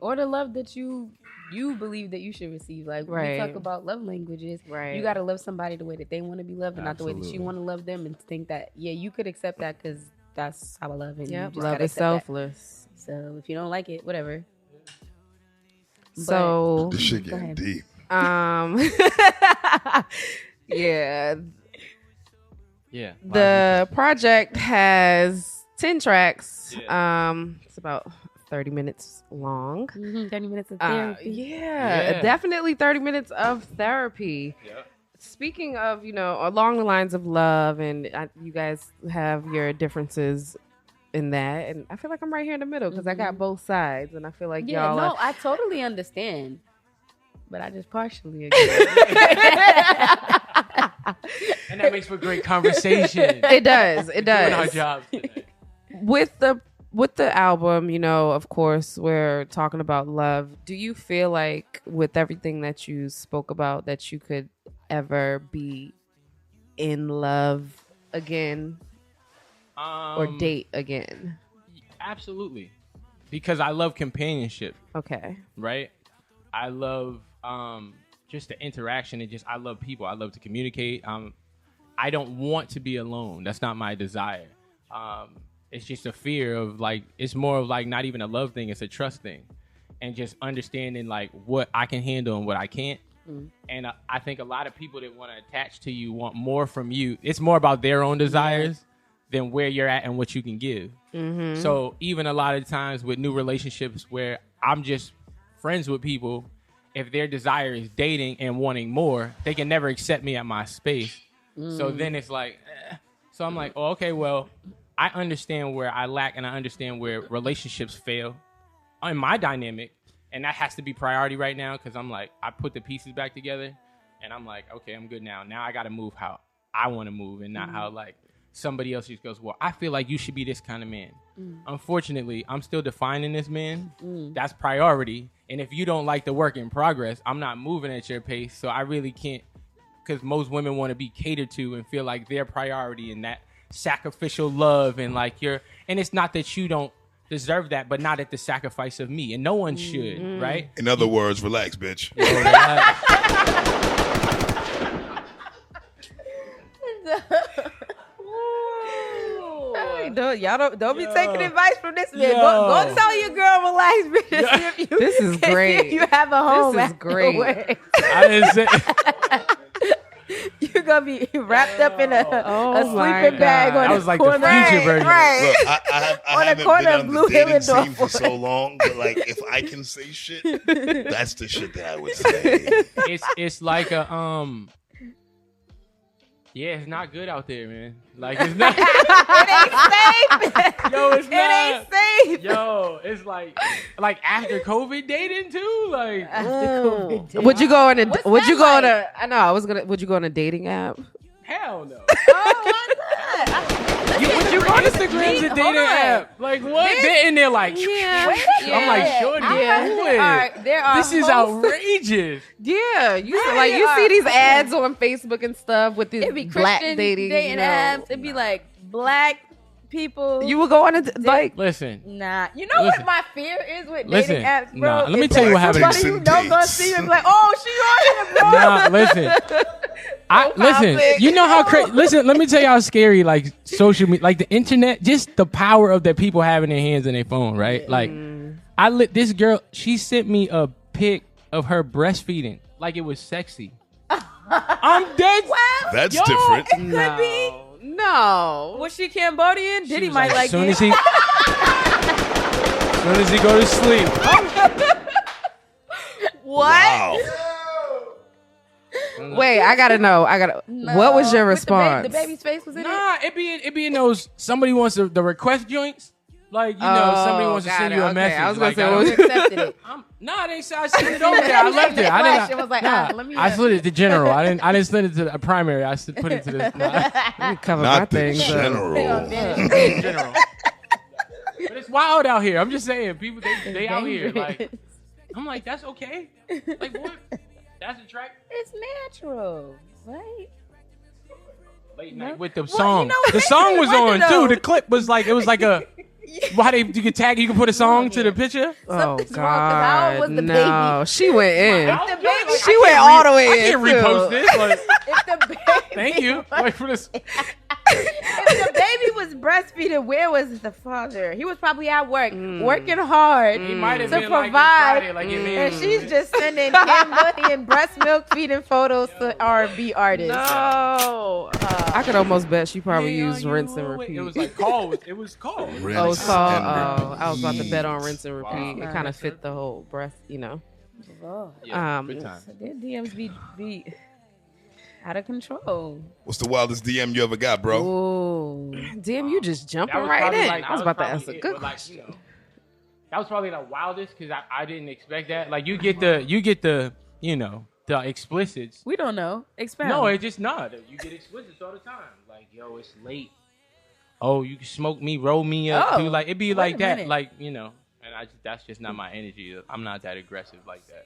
Or the love that you believe that you should receive. Like, when we talk about love languages, you got to love somebody the way that they want to be loved, and not the way that you want to love them, and think that, yeah, you could accept that because that's how I love it. Yep, love is selfless. That. So if you don't like it, whatever. So this shit getting deep. Yeah. Yeah. The project has 10 tracks. It's about 30 minutes long. 30 minutes of therapy. Yeah, definitely 30 minutes of therapy. Yeah. Speaking of, along the lines of love, and you guys have your differences in that, and I feel like I'm right here in the middle because I got both sides, and I feel like y'all. No, I totally understand, but I just partially agree. And that makes for great conversation. It does. It does. Doing our jobs today. With the album, of course, we're talking about love. Do you feel like with everything that you spoke about that you could ever be in love again or date again? Absolutely. Because I love companionship. Okay. Right? I love just the interaction and I love people. I love to communicate. I don't want to be alone. That's not my desire. It's just a fear of it's more of not even a love thing. It's a trust thing. And just understanding what I can handle and what I can't. And I think a lot of people that want to attach to you want more from you. It's more about their own desires than where you're at and what you can give. So even a lot of times with new relationships where I'm just friends with people, if their desire is dating and wanting more, they can never accept me at my space. So then it's so I'm like, oh, okay, well, I understand where I lack and I understand where relationships fail in my dynamic. And that has to be priority right now because I'm I put the pieces back together and I'm like, okay, I'm good now. Now I got to move how I want to move and not how somebody else just goes, well, I feel like you should be this kind of man. Unfortunately, I'm still defining this man. That's priority. And if you don't like the work in progress, I'm not moving at your pace. So I really can't, because most women want to be catered to and feel like their priority and that sacrificial love and and it's not that you don't deserve that, but not at the sacrifice of me, and no one should, right? In other words, relax, bitch. Y'all don't be taking advice from this man. Go tell your girl relax, bitch. This is great. If you have a home, this is great. I didn't say. You're gonna be wrapped up in a sleeping bag on I was the corner. The future version. Right. Look, I haven't been on the dating scene for so long, but if I can say shit, that's the shit that I would say. It's like a yeah, it's not good out there, man. It's not. It ain't safe. Yo, it's not. It ain't safe. Yo, it's like after COVID dating too. After COVID dating. Would you go on a? What's Would you that go on a? I know. I was gonna. Would you go on a dating app? Hell no. Oh, why not? Would you go on Instagram's a dating app? What? They're in there I'm like, shorty. This is outrageous. Yeah, you see these ads on Facebook and stuff with these black dating apps. It'd be black people. You would go on a Listen. Nah, you know what my fear is with dating apps, bro? Nah, let me tell you what happened. Somebody you know gonna see you and be like, oh, she on here, bro. Nah, listen. Listen, you know how crazy. Listen, let me tell you how scary social media, the internet, just the power of that people have in their hands and their phone, right? This girl, she sent me a pic of her breastfeeding, it was sexy. I'm dead. Well, that's different. It could be. No, No. Was she Cambodian? Diddy might like as soon it. as he go to sleep. What? Wow. Wait, I gotta know. What was your With response? The baby's face was in it? Nah, it be in those. Somebody wants the request joints. Like, somebody wants to send you a message. I was like, gonna say, You accepted it. nah, they said I sent it over there. I left it. I didn't. It was like, let me. I slid it to general. I didn't send it to a primary. I put it to this. Let me cover my Not the things. general. general. But it's wild out here. I'm just saying, people they out here. Like, I'm like, that's okay. Like, what? That's a track. It's natural, right? Late night with the song. you know, The song was wonder on though. too. The clip was like, it was like a. Why you can tag? You can put a song to the picture. Oh Something's wrong, 'cause how old God, was the no! baby? She went in. The baby. She went all the way I in. can't repost too. this. Like, If the baby, thank you. Like for this. if the baby was breastfeeding, where was the father? He was probably at work, working hard He might have to been like provide. Friday, like it And she's just sending Cambodian breast milk feeding photos to R&B artists. No, I could almost bet she probably used rinse and repeat. It was like call. It was call. Oh, Rinse so and I was about to bet on rinse and repeat. Wow. It kind of fit the whole breast, Oh, Yeah, Um, good time. so their DMs be out of control. What's the wildest DM you ever got, bro? Ooh. Damn, you just jumping That was right probably in. like- I was that about to probably ask a it, good but, like, question. That was probably the wildest because I didn't expect that. Like you get the the explicits. We don't know. Expound. No, it's just not. You get explicits all the time. Like, yo, it's late. Oh, you can smoke me, roll me up. Oh, Dude, like it'd be wait like a that. minute. Like, and that's just not my energy. I'm not that aggressive like that.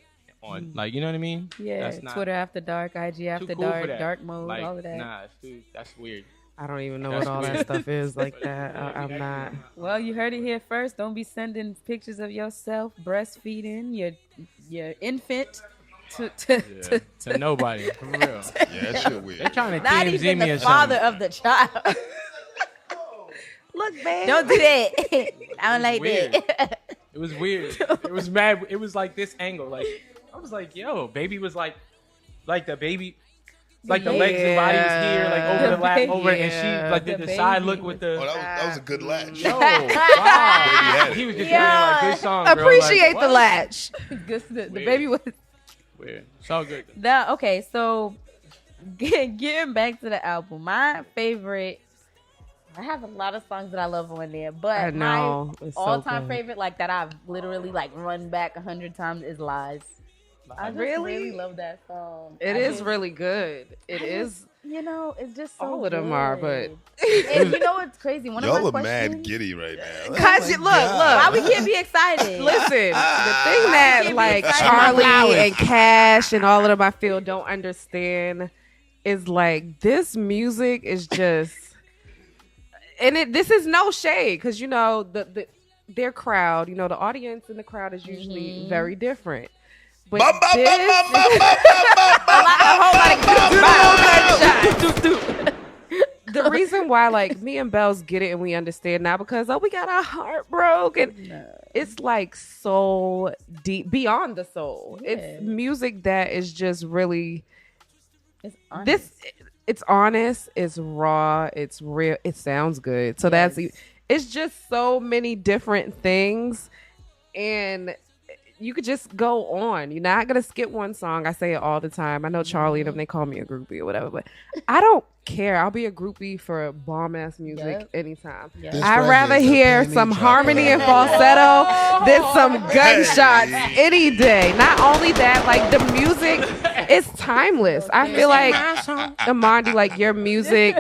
Like, you know what I mean? Yeah, That's not Twitter after dark, IG too after cool dark, for that. dark mode, Like, all of that. Nah, that's weird. I don't even know That's what all weird. that stuff is like that. I'm not. Well, you heard it here first. Don't be sending pictures of yourself breastfeeding your infant to To nobody, for real. Yeah, that shit weird. They're trying to not TMZ even me the or father something. of the child. Look, man. Don't do that. I don't like weird. that. It was weird. It was mad. It was like this angle. Like I was like, yo, baby was like the baby, like the legs and body was here, like over The the lap, baby. over, and she like did The the side baby look with the. Oh, that was a good latch. Yo, wow. He was just Yeah. yeah. Like, good song, bro. Appreciate Like, the what? latch. The Weird. baby was. Weird. It's all good. Okay, so getting back to the album, my favorite. I have a lot of songs that I love on there, but I know. It's so all-time good. favorite, like that I've literally like run back 100 times, is "Lies." I just really love that song. It I is just- really good. It I is. just- You know, it's just so All of them are, good. And you know what's crazy? One of Y'all my are mad questions. giddy right now. Cause look. Why we can't be excited? Listen, the thing that can't be like excited Charlie about flowers. and Cash and all of them I feel don't understand is like this music is just, and this is no shade because their crowd, the audience in the crowd is usually very different. But Bum, bum, this, bum, bum, bum, bum, the reason why like me and Bells get it and we understand now because we got our heart broken. It's like so deep beyond the soul. Yeah. It's music that is just really It's honest. it's honest, it's raw, it's real, it sounds good. So it's just so many different things and you could just go on. You're not gonna skip one song. I say it all the time. I know Charlie and them, they call me a groupie or whatever, but I don't care. I'll be a groupie for bomb ass music Yep. anytime. Yep. This I'd right rather here is a hear penny some drop. harmony and falsetto than some gunshots any day. Not only that, like the music is timeless. I feel like Amandi, like your music.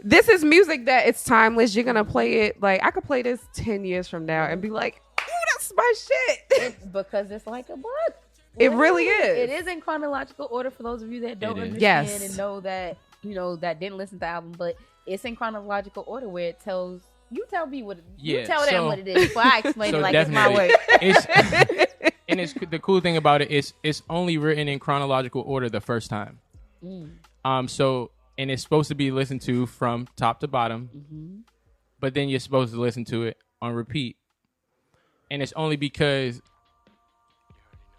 This is music that it's timeless. You're gonna play it like I could play this 10 years from now and be like, "Ooh, that's my shit." Because it's like a book. It really is. It is in chronological order for those of you that don't It is. understand Yes. and know that, that didn't listen to the album, but it's in chronological order where it tells you tell me what you Yeah, tell them so- what it is before I explain So it like it's my way. And it's the cool thing about it is it's only written in chronological order the first time. So and it's supposed to be listened to from top to bottom, but then you're supposed to listen to it on repeat. And it's only because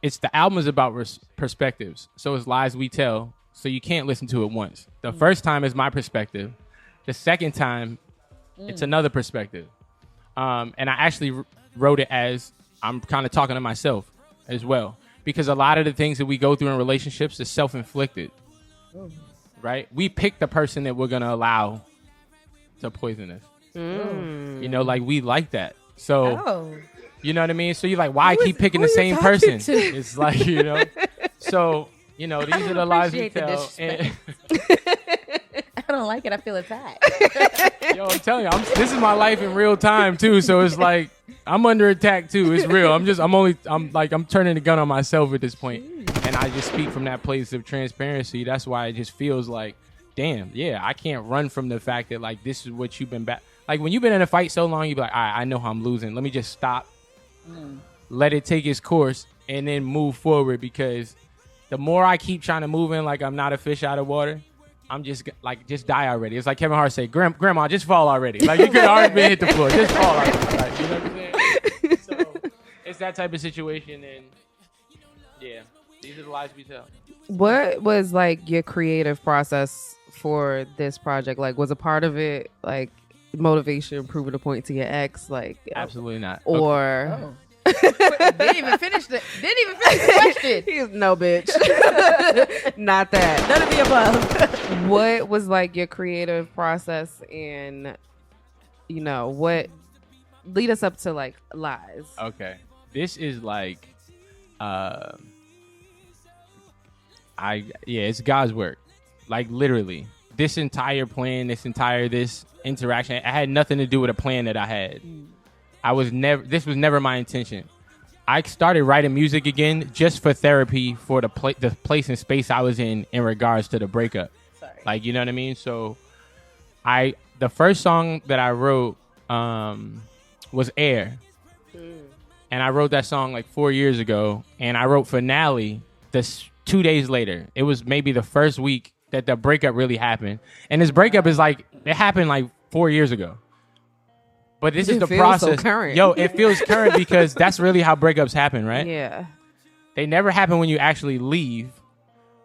the album is about perspectives. So it's lies we tell. So you can't listen to it once. The first time is my perspective. The second time, it's another perspective. And I actually wrote it as I'm kind of talking to myself as well. Because a lot of the things that we go through in relationships is self-inflicted. Right? We pick the person that we're going to allow to poison us. You know, like we like that. So, you know what I mean? So you're like, why keep picking the same person? It's like, you know. So, you know, these are the lies we tell. I don't like it. I feel attacked. Yo, I'm telling you, this is my life in real time too. So it's like I'm under attack too. It's real. I'm turning the gun on myself at this point, and I just speak from that place of transparency. That's why it just feels like, damn, yeah, I can't run from the fact that like this is what you've been back. Like when you've been in a fight so long, you be like, all right, I know how I'm losing. Let me just stop, let it take its course, and then move forward. Because the more I keep trying to move in like I'm not a fish out of water, I'm just like, just die already. It's like Kevin Hart said, Grandma, just fall already. Like you could already been hit the floor. Just fall already. Like, you know what I'm saying? So it's that type of situation. And yeah, these are the lies we tell. What was like your creative process for this project? Like, was a part of it like motivation, proving a point to your ex? Like, absolutely not. Or Didn't even finish the question. he's no bitch. Not that. None of the above. What was like your creative process, and you know what lead us up to like Lies? Okay, this is like, it's God's work. Like literally, this entire plan, this interaction, it had nothing to do with a plan that I had. This was never my intention. I started writing music again just for therapy for the place and space I was in regards to the breakup. Sorry. Like, you know what I mean? So the first song that I wrote was Air. And I wrote that song like 4 years ago. And I wrote Finale this 2 days later. It was maybe the first week that the breakup really happened. And this breakup is like, it happened like 4 years ago. But this is the process. So current. Yo, it feels current because that's really how breakups happen, right? Yeah. They never happen when you actually leave.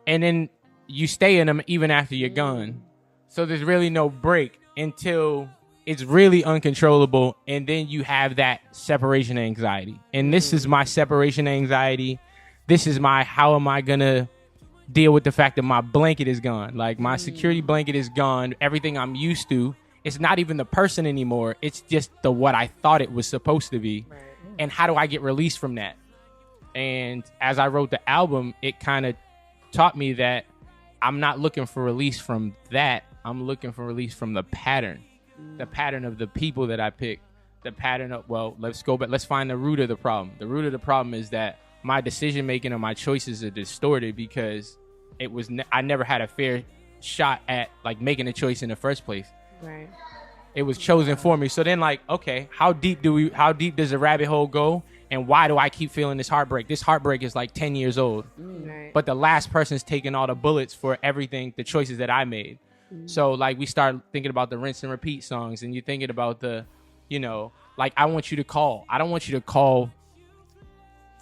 And then you stay in them even after you're gone. So there's really no break until it's really uncontrollable. And then you have that separation anxiety. And this is my separation anxiety. This is my, how am I going to deal with the fact that my blanket is gone? Like my security blanket is gone. Everything I'm used to. It's not even the person anymore. It's just what I thought it was supposed to be. Right. And how do I get released from that? And as I wrote the album, it kind of taught me that I'm not looking for release from that. I'm looking for release from the pattern. The pattern of the people that I pick. The pattern of, let's go back. Let's find the root of the problem. The root of the problem is that my decision making and my choices are distorted because I never had a fair shot at like making a choice in the first place. Right. It was chosen for me. So then like, okay, how deep does the rabbit hole go? And why do I keep feeling this heartbreak? This heartbreak is like 10 years old. Right. But the last person's taking all the bullets for everything, the choices that I made. So like we start thinking about the rinse and repeat songs, and you're thinking about the, you know, like I want you to call. I don't want you to call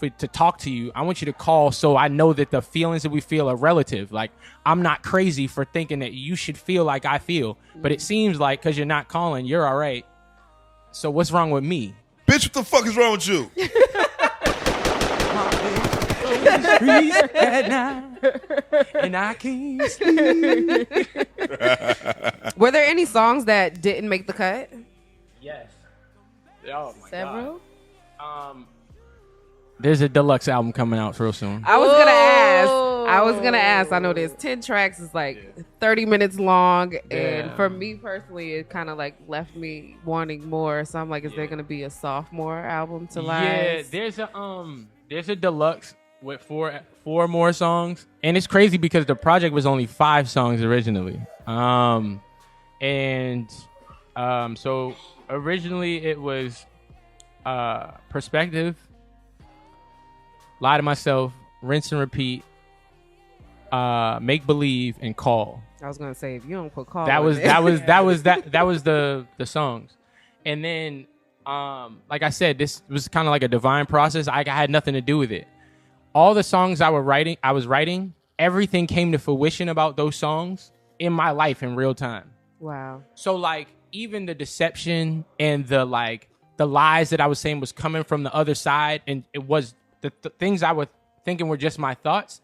to talk to you. I want you to call so I know that the feelings that we feel are relative. Like I'm not crazy for thinking that you should feel like I feel, but it seems like because you're not calling, you're all right. So what's wrong with me? Bitch, what the fuck is wrong with you? And I can't sleep. Were there any songs that didn't make the cut? Yes. Oh my Several? God. There's a deluxe album coming out real soon. I was gonna ask. I know there's 10 tracks. It's like 30 minutes long, and for me personally, it kind of like left me wanting more. So I'm like, is there gonna be a sophomore album to Lies? Yeah, there's a deluxe with four more songs, and it's crazy because the project was only 5 songs originally. So originally it was Perspective, Lie to Myself, Rinse and Repeat, Make Believe, and Call. I was gonna say, if you don't put Call, that was the songs. And then like I said, this was kind of like a divine process. I had nothing to do with it. All the songs I was writing, everything came to fruition about those songs in my life in real time. Wow. So like even the deception and the lies that I was saying was coming from the other side, and it was the things I was thinking were just my thoughts.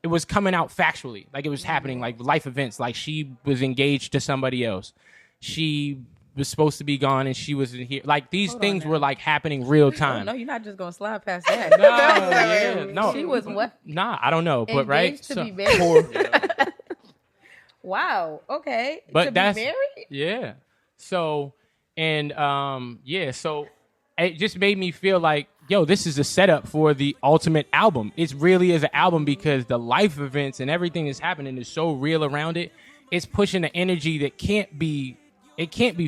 It was coming out factually, like it was happening, like life events. Like she was engaged to somebody else. She was supposed to be gone and she wasn't here. Like these things were like happening real time. No, you're not just gonna slide past that. No. She was what? Nah, I don't know, but right. To be married. Wow. Okay. But to that's be married. Yeah. So and so it just made me feel like, yo, this is a setup for the ultimate album. It really is an album because the life events and everything that's happening is so real around it. It's pushing an energy that can't be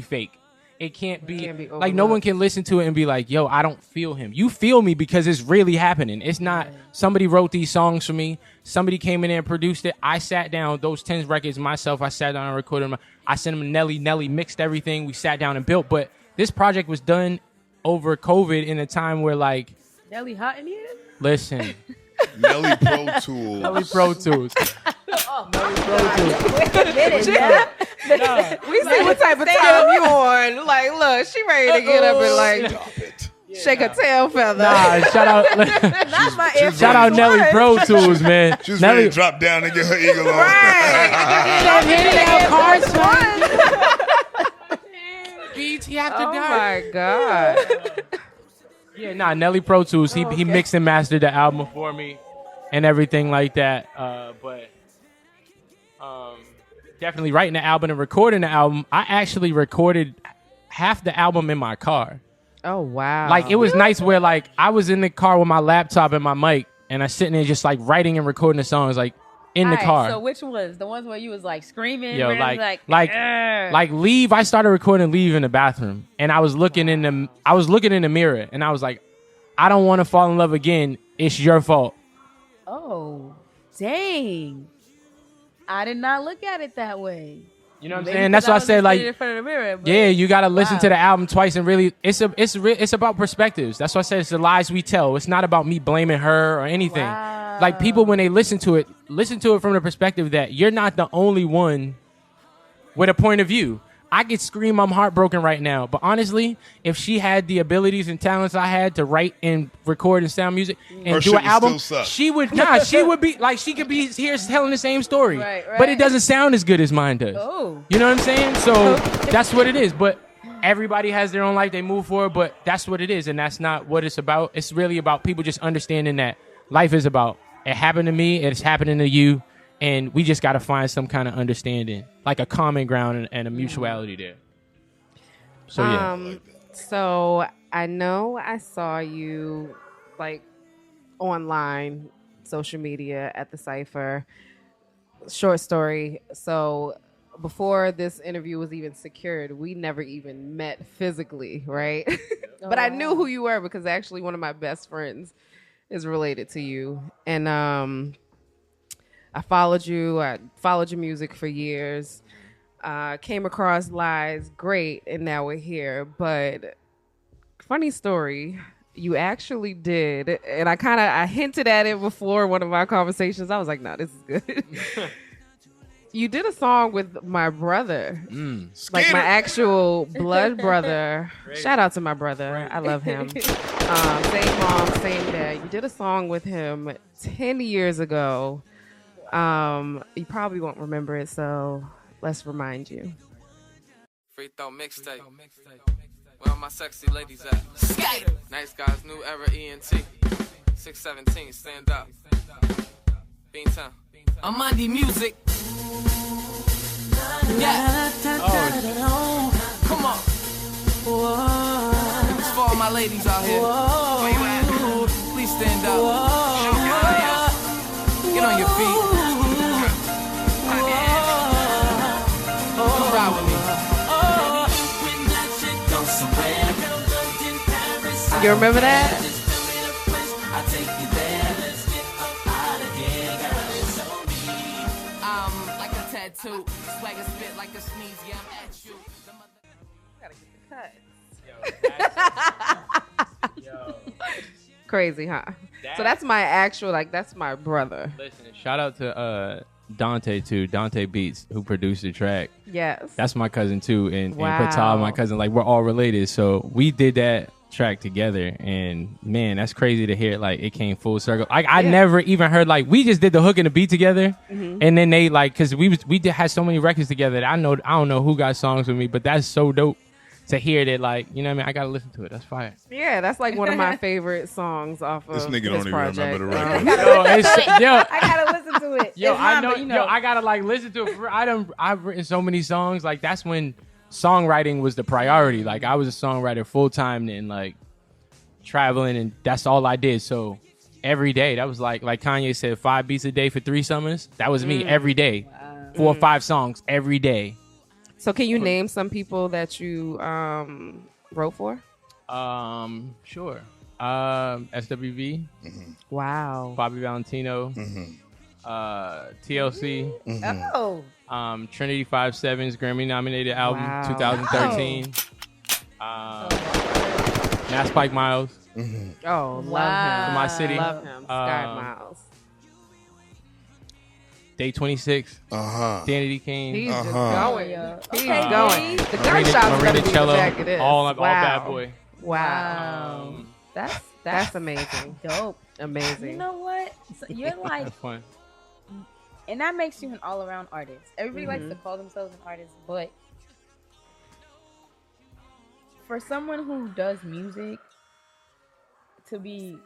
fake. It can't be like no one can listen to it and be like, yo, I don't feel him. You feel me because it's really happening. It's not somebody wrote these songs for me. Somebody came in there and produced it. I sat down, those 10 records myself. I sat down and recorded them. I sent them to Nelly. Nelly mixed everything. We sat down and built. But this project was done over COVID in a time where like Nelly hot in here? Listen. Nelly Pro Tools. Nelly Pro Tools. Nelly Pro Tools. Wait a minute. We see what type of time you on. Like, look, she ready to get up and like shake her tail feather. Nah, shout out. Not my Shout out Nelly Pro Tools, man. She was Nelly ready to drop down and get her eagle on. Right. BT after Oh dark. my God. Yeah, nah, Nelly Pro Tools. He mixed and mastered the album for me and everything like that. But definitely writing the album and recording the album. I actually recorded half the album in my car. Oh, wow. Like, it was nice where, like, I was in the car with my laptop and my mic, and I sitting there just, like, writing and recording the songs, like, in the car. So which ones? The ones where you was, like, screaming? Yo, like Leave. I started recording Leave in the bathroom, and I was looking in the mirror, and I was like, I don't want to fall in love again. It's your fault. Oh, dang. I did not look at it that way. You know what I'm saying? That's why I said, like, in front of the mirror, yeah, you got to listen to the album twice and really, it's about perspectives. That's why I said it's the lies we tell. It's not about me blaming her or anything. Wow. Like, people, when they listen to it from the perspective that you're not the only one with a point of view. I could scream I'm heartbroken right now, but honestly, if she had the abilities and talents I had to write and record and sound music and do an album, she would be like, she could be here telling the same story, right. But it doesn't sound as good as mine does. Oh. You know what I'm saying? So that's what it is. But everybody has their own life, they move forward, but that's what it is, and that's not what it's about. It's really about people just understanding that life is about, it happened to me, it's happening to you. And we just got to find some kind of understanding, like a common ground and a mutuality there. So, yeah. So I know I saw you, like, online, social media at the Cypher. Short story. So before this interview was even secured, we never even met physically, right? But I knew who you were because actually one of my best friends is related to you. And I followed you. I followed your music for years. Came across L.I.E.S, great, and now we're here. But funny story, you actually did, and I hinted at it before one of our conversations. I was like, nah, this is good. You did a song with my brother, like my actual blood brother. Shout out to my brother. I love him. Same mom, same dad. You did a song with him 10 years ago. You probably won't remember it, so let's remind you. Free throw mixtape. Where all my sexy ladies at? Nice guys, new era ENT. 617, stand up. Beantown. Amandi music. Yeah. Oh. Come on. This is for all my ladies out here. Where you at? Please stand up. Get on your feet. Come ride with me. You remember that? Like a tattoo, swagger spit like a sneeze. Yeah, I'm at you. Gotta get the cut. Yo. Crazy, huh? So that's my actual, like, that's my brother. Listen, shout out to Dante too. Dante Beats, who produced the track. Yes. That's my cousin too, and Wow. Patal, my cousin. Like we're all related, so we did that track together. And man, that's crazy to hear. Like it came full circle. Like I never even heard like we just did the hook and the beat together, and then they like because we had so many records together. That I don't know who got songs with me, but that's so dope to hear that. Like you know what I mean. I gotta listen to it. That's fire. Yeah, that's like one of my favorite songs off of This nigga this don't even project. remember the record. I gotta listen to it. Yo, It's I not, know. but, you know. Yo, I gotta like listen to it. I've written so many songs. Like that's when songwriting was the priority. Like I was a songwriter full time and like traveling, and that's all I did. So every day, that was like Kanye said, 5 beats a day for 3 summers. That was me every day. 4 or 5 songs every day. So can you name some people that you wrote for? Sure. SWV, Wow. Bobby Valentino, TLC, Oh. Trinity 5-7's Grammy nominated album, Wow. 2013. Now Spike Miles, Oh, love Wow. him. For My City. Love him. Sky Miles. Day 26, Danity Kane, He's just Uh-huh. going. Yeah. He's Okay, going. Dee. The gunshots Marina gonna be Cello, the back of this. all wow. Bad Boy. Wow. That's amazing. dope. Amazing. You know what? So you're like, That's fun. and that makes you an all-around artist. Everybody likes to call themselves an artist, but for someone who does music, to be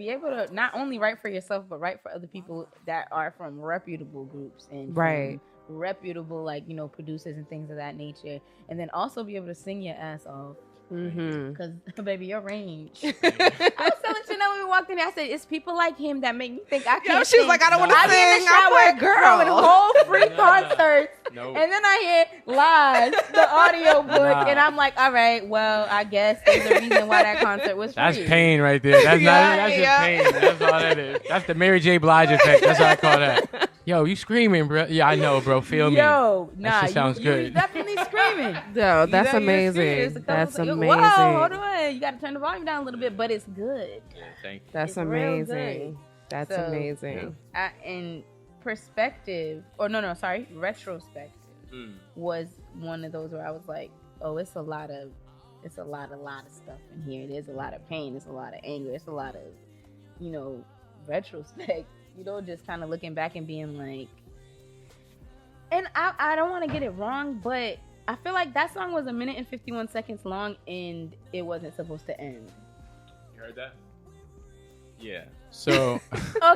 able to not only write for yourself but write for other people that are from reputable groups and Right. from reputable producers and things of that nature, and then also be able to sing your ass off. Because, baby, your range. I was telling Chanel when we walked in there, I said, it's people like him that make me think I can't she was sing. like, I don't want to I be in sing. the shower I'm a girl. throwing whole free concerts. Nope. And then I hear L.I.E.S, the audiobook, and I'm like, all right, well, I guess there's a reason why that concert was free. That's pain right there. That's that's just pain. That's all that is. That's the Mary J. Blige effect. That's what I call that. Yo, you screaming, bro? Yeah, I know, bro. Feel me. Yo, That shit sounds you good. definitely screaming. Yo, You that's know, you're serious. amazing. A couple That's seconds. amazing. Whoa, hold on. You got to turn the volume down a little bit, but it's good. Thank you. That's It's real amazing. good. That's So, amazing. In perspective, retrospective was one of those where I was like, oh, it's a lot of stuff in here. There's a lot of pain. It's a lot of anger. It's a lot of, retrospect. Just kind of looking back and being like, and I don't want to get it wrong, but I feel like that song was 1 minute and 51 seconds long, and it wasn't supposed to end. You heard that? Yeah. So.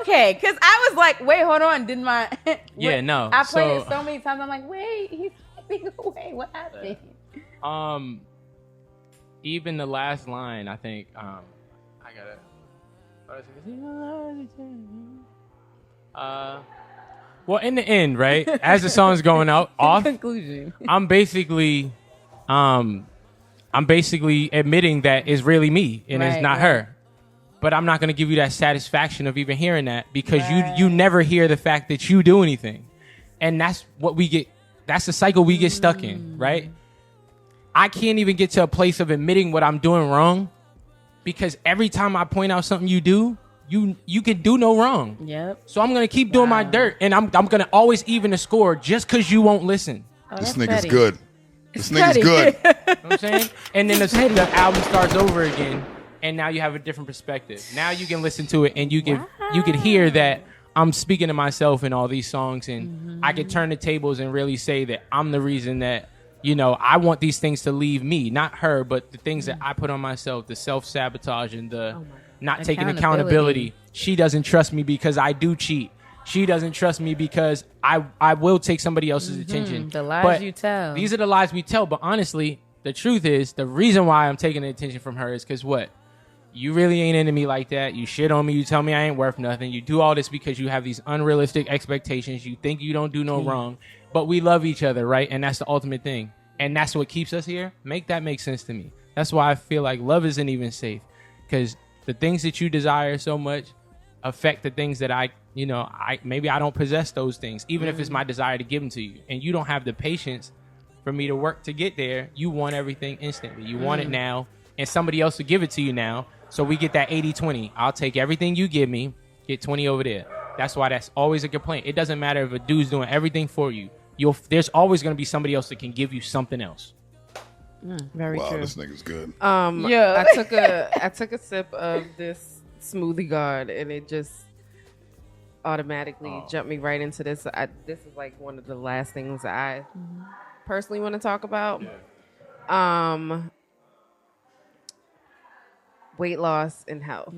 Okay, because I was like, wait, hold on. Did my Yeah, no. I played it so many times. I'm like, wait, he's stepping away. What happened? Even the last line, I think. I gotta. Well, in the end, right, as the song's going off, Conclusion. I'm basically admitting that it's really me and it's Right, not right. her. But I'm not going to give you that satisfaction of even hearing that because you never hear the fact that you do anything. And that's what we get. That's the cycle we get stuck in, right? I can't even get to a place of admitting what I'm doing wrong because every time I point out something you do, you can do no wrong. Yep. So I'm going to keep doing my dirt and I'm going to always even the score just because you won't listen. Oh, This that's nigga's petty. good. This nigga's good. You know what I'm saying? And then the album starts over again, and now you have a different perspective. Now you can listen to it, and you can hear that I'm speaking to myself in all these songs, and I can turn the tables and really say that I'm the reason that I want these things to leave me, not her, but the things that I put on myself, the self-sabotage and the not taking accountability. She doesn't trust me because I do cheat. She doesn't trust me because I will take somebody else's attention. The lies But you tell. These are the lies we tell. But honestly, the truth is, the reason why I'm taking the attention from her is because what? You really ain't into me like that. You shit on me. You tell me I ain't worth nothing. You do all this because you have these unrealistic expectations. You think you don't do no wrong. But we love each other, right? And that's the ultimate thing. And that's what keeps us here. Make that make sense to me. That's why I feel like love isn't even safe. Because the things that you desire so much affect the things that maybe I don't possess those things, even if it's my desire to give them to you. And you don't have the patience for me to work to get there. You want everything instantly. You want it now, and somebody else will give it to you now. So we get that 80-20. I'll take everything you give me, get 20 over there. That's why that's always a complaint. It doesn't matter if a dude's doing everything for you. There's always going to be somebody else that can give you something else. Very wow, true. this nigga's good. Yeah. I took a sip of this smoothie guard, and it just automatically jumped me right into this. This is like one of the last things I personally want to talk about. Yeah. Weight loss and health.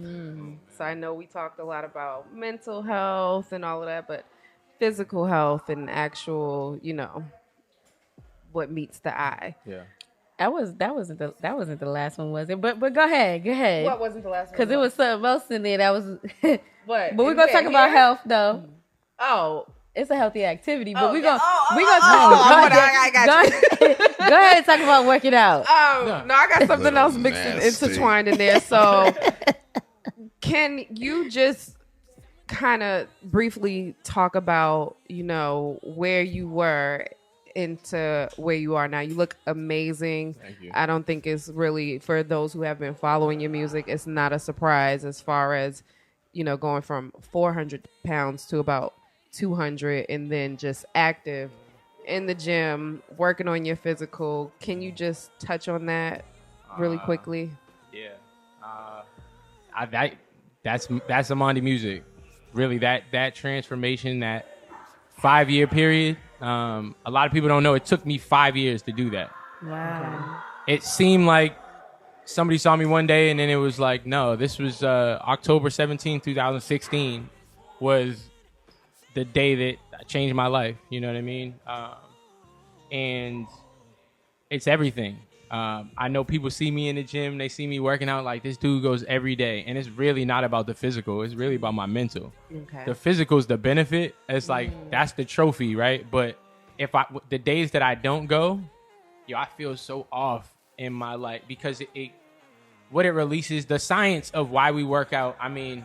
So I know we talked a lot about mental health and all of that, but physical health and actual, what meets the eye. Yeah. That wasn't the last one, was it? But go ahead. What wasn't the last one? Because it was something else in there that was. What? But we're gonna talk about health though. Oh, it's a healthy activity. But we're go ahead and talk about working out. No, I got something Little else mixed nasty. intertwined in there. So, can you just kind of briefly talk about, where you were into where you are now? You look amazing. Thank you. I don't think it's really, for those who have been following your music, it's not a surprise as far as, going from 400 pounds to about 200 and then just active in the gym, working on your physical. Can you just touch on that really quickly? Yeah. That's Amandi music. Really, that transformation, that 5-year period. A lot of people don't know it took me 5 years to do that. Wow. It seemed like somebody saw me one day and then it was like, no, this was October 17, 2016 was the day that changed my life. You know what I mean? And it's everything. I know people see me in the gym. They see me working out like this dude goes every day. And it's really not about the physical. It's really about my mental. Okay. The physical is the benefit. It's like, that's the trophy, right? But the days that I don't go, I feel so off in my life because what it releases, the science of why we work out. I mean,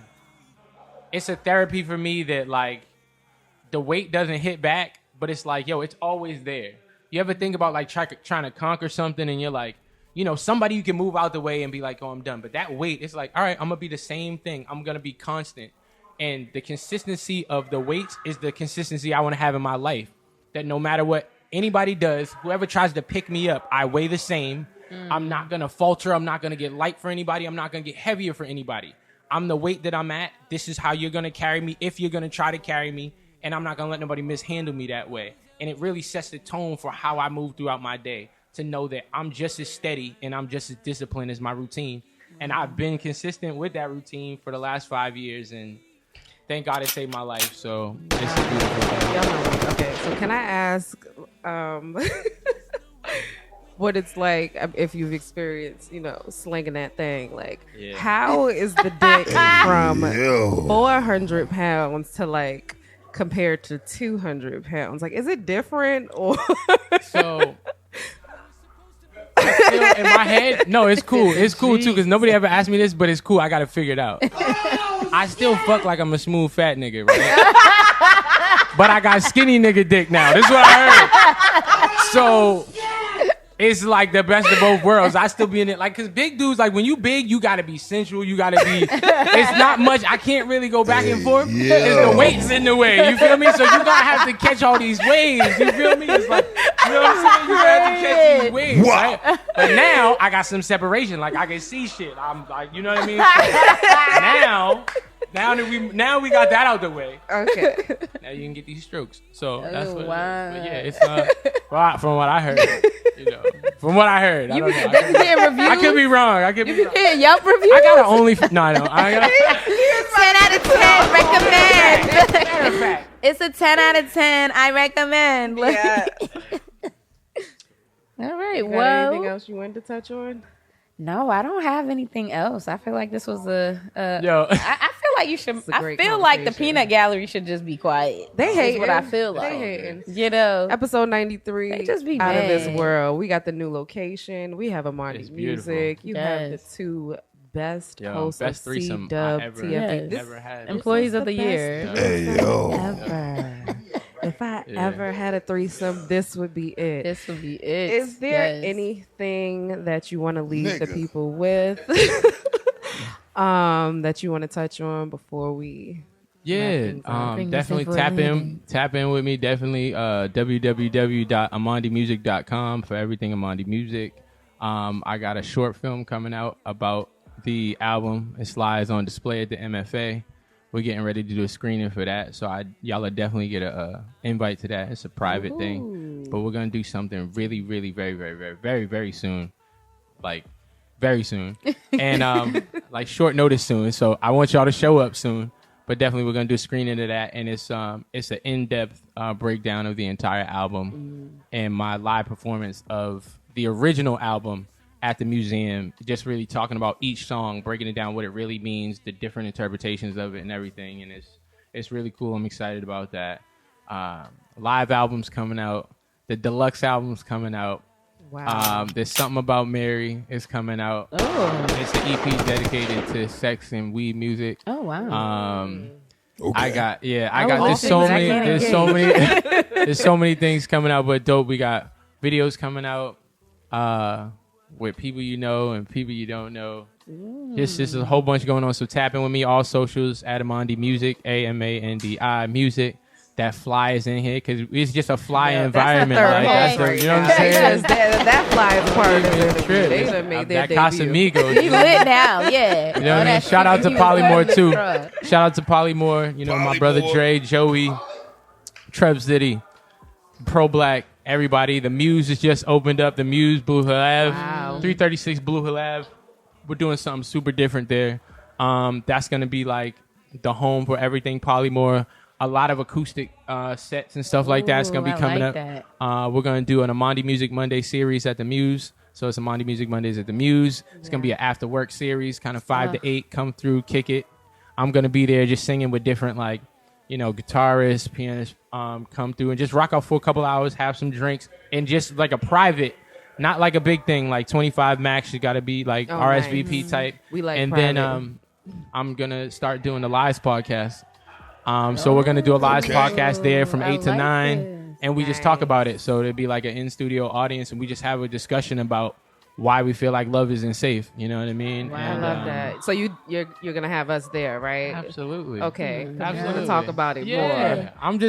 it's a therapy for me that like the weight doesn't hit back, but it's like, it's always there. You ever think about like trying to conquer something and you're like, somebody you can move out the way and be like, oh, I'm done. But that weight, it's like, all right, I'm going to be the same thing. I'm going to be constant. And the consistency of the weights is the consistency I want to have in my life. That no matter what anybody does, whoever tries to pick me up, I weigh the same. I'm not going to falter. I'm not going to get light for anybody. I'm not going to get heavier for anybody. I'm the weight that I'm at. This is how you're going to carry me if you're going to try to carry me. And I'm not going to let nobody mishandle me that way. And it really sets the tone for how I move throughout my day to know that I'm just as steady and I'm just as disciplined as my routine. And I've been consistent with that routine for the last 5 years. And thank God it saved my life. So it's a beautiful thing. Okay, so can I ask what it's like if you've experienced, slinging that thing? Like, how is the dick from 400 pounds to like compared to 200 pounds? Like, is it different or? So, I feel in my head, no, it's cool. It's cool too because nobody ever asked me this, but it's cool. I got to figure it out. I still fuck like I'm a smooth fat nigga, right? But I got skinny nigga dick now. This is what I heard. So it's like the best of both worlds. I still be in it, like, cause big dudes, like when you big, you gotta be sensual. You gotta be. It's not much. I can't really go back and forth. It's the weight's in the way. You feel me? So you gotta have to catch all these waves. You feel me? It's like, you know what I'm saying? You gotta have to catch these waves, right? But now I got some separation. Like I can see shit. I'm like, you know what I mean? Now we got that out the way. Okay. Now you can get these strokes. So that's what. Wow. But yeah, it's from what I heard. From what I heard. I don't know. They be getting reviews. I could be wrong. I could be wrong. Yeah, Yelp reviews. I got an only. No, I don't. 10 out of 10. Recommend. Matter of fact. It's a 10 out of 10. I recommend. Yeah. All right. You got Well, anything else you wanted to touch on? no, I don't have anything else. I feel like this was Yo. I feel like you should. It's a I great feel like the conversation. peanut gallery should just be quiet. They hate what I feel like. They hating. You know, Episode 93. They just be out of this mad. world. We got the new location. We have Amandi's It's beautiful. music. You have the Yes. two best Yo, hosts best of threesome I ever, CWTFB. Yes. ever had. Employees of the the best year. Hey, yo. Ever. If I ever had a threesome, this would be it. This would be it. Is there Yes. anything that you want to leave the Nigga. people with? That you want to touch on before we Yeah, definitely tap in with me. Definitely www.amandimusic.com for everything Amandi Music. I got a short film coming out about the album. Its L.I.E.S on display at the MFA. We're getting ready to do a screening for that, so y'all will definitely get a invite to that. It's a private thing, but we're gonna do something really, really, very, very, very, very, very soon, like very soon, and like short notice soon. So I want y'all to show up soon. But definitely, we're gonna do a screening of that, and it's an in-depth breakdown of the entire album and my live performance of the original album at the museum. Just really talking about each song, breaking it down, what it really means, the different interpretations of it, and everything. And it's really cool. I'm excited about that. Live albums coming out. The deluxe album's coming out. Wow. There's Something About Mary is coming out. Oh. It's an EP dedicated to sex and weed music. Oh wow. Okay. There's so many things coming out, but dope. We got videos coming out with people you know and people you don't know. Just a whole bunch going on. So tap in with me, all socials at Amandi Music, AMANDI Music. That fly is in here because it's just a fly environment. That's you know what I'm saying? Yes, that fly is part of it. They done made their that debut. Casamigos. He lit now, yeah. You know what I mean? Shout out to Polymore too. Shout out to Polymore. You know, my brother Dre, Joey, Trev City, Pro Black, everybody. The Muse has just opened up. The Muse, Blue Hill Ave, 336 Blue Hill Ave. We're doing something super different there. That's gonna be like the home for everything Polymore. A lot of acoustic sets and stuff like that's going to be coming up. We're going to do an Amandi Music Monday series at the Muse. So it's Amandi Music Mondays at the Muse. It's going to be an after work series, kind of 5 to 8. Come through, kick it. I'm going to be there just singing with different, like, you know, guitarists, pianists come through and just rock out for a couple hours, have some drinks, and just like a private, not like a big thing, like 25 max. You got to be like RSVP type. We like and private. Then I'm going to start doing the L.I.E.S podcast. So we're going to do a L.I.E.S podcast there from 8 to 9, and we just talk about it. So it'll be like an in-studio audience, and we just have a discussion about why we feel like love isn't safe. You know what I mean? Wow. And, I love that. So you're going to have us there, right? Absolutely. Okay. Absolutely. We're going to talk about it more.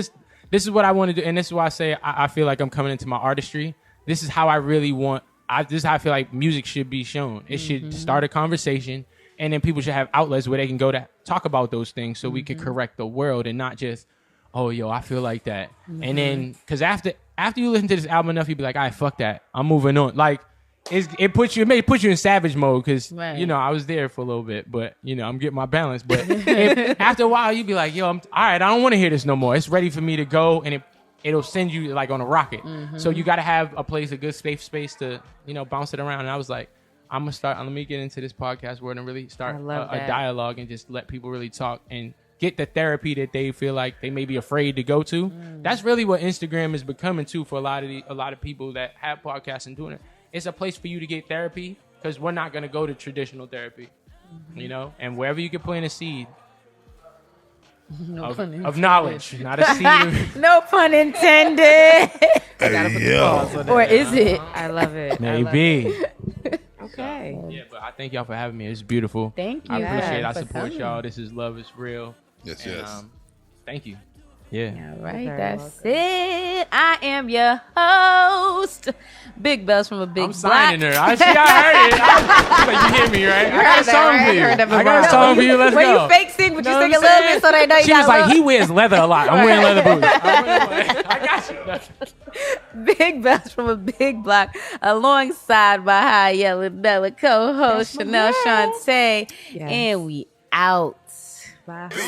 This is what I want to do, and this is why I say I feel like I'm coming into my artistry. This is how I really want, this is how I feel like music should be shown. It should start a conversation. And then people should have outlets where they can go to talk about those things so we can correct the world and not just, oh, yo, I feel like that. And then, because after you listen to this album enough, you'll be like, all right, fuck that. I'm moving on. Like, it may put you in savage mode because, you know, I was there for a little bit, but, you know, I'm getting my balance. But after a while, you'll be like, yo, all right, I don't want to hear this no more. It's ready for me to go, and it'll send you, like, on a rocket. So you got to have a place, a good safe space to, you know, bounce it around. And I was like, I'm going to let me get into this podcast world and really start a dialogue and just let people really talk and get the therapy that they feel like they may be afraid to go to. That's really what Instagram is becoming too for a lot of people that have podcasts and doing it. It's a place for you to get therapy because we're not going to go to traditional therapy, you know, and wherever you can plant a seed of knowledge, not a seed. No pun intended. Or is it? I love it. Maybe. Okay. Yeah, but I thank y'all for having me. It's beautiful. Thank you. I appreciate it. I for support coming. y'all. This is love. It's real. Yes, And, yes. Thank you. Yeah. All right, Very that's it. I am your host, Big Bells from a Big I'm Block. signing her. I heard it. You hear me, right? I got a song for you. I I got a song for you. Let's When go. you fake sing, but you Know sing what a I'm little saying? bit so they know you She was got like, love. he wears leather a lot. I'm wearing leather boots. I got you. Big Bells from a Big Block, alongside my high yellow Bella co-host Shanelle Shante, Yes. and we out. Bye. Big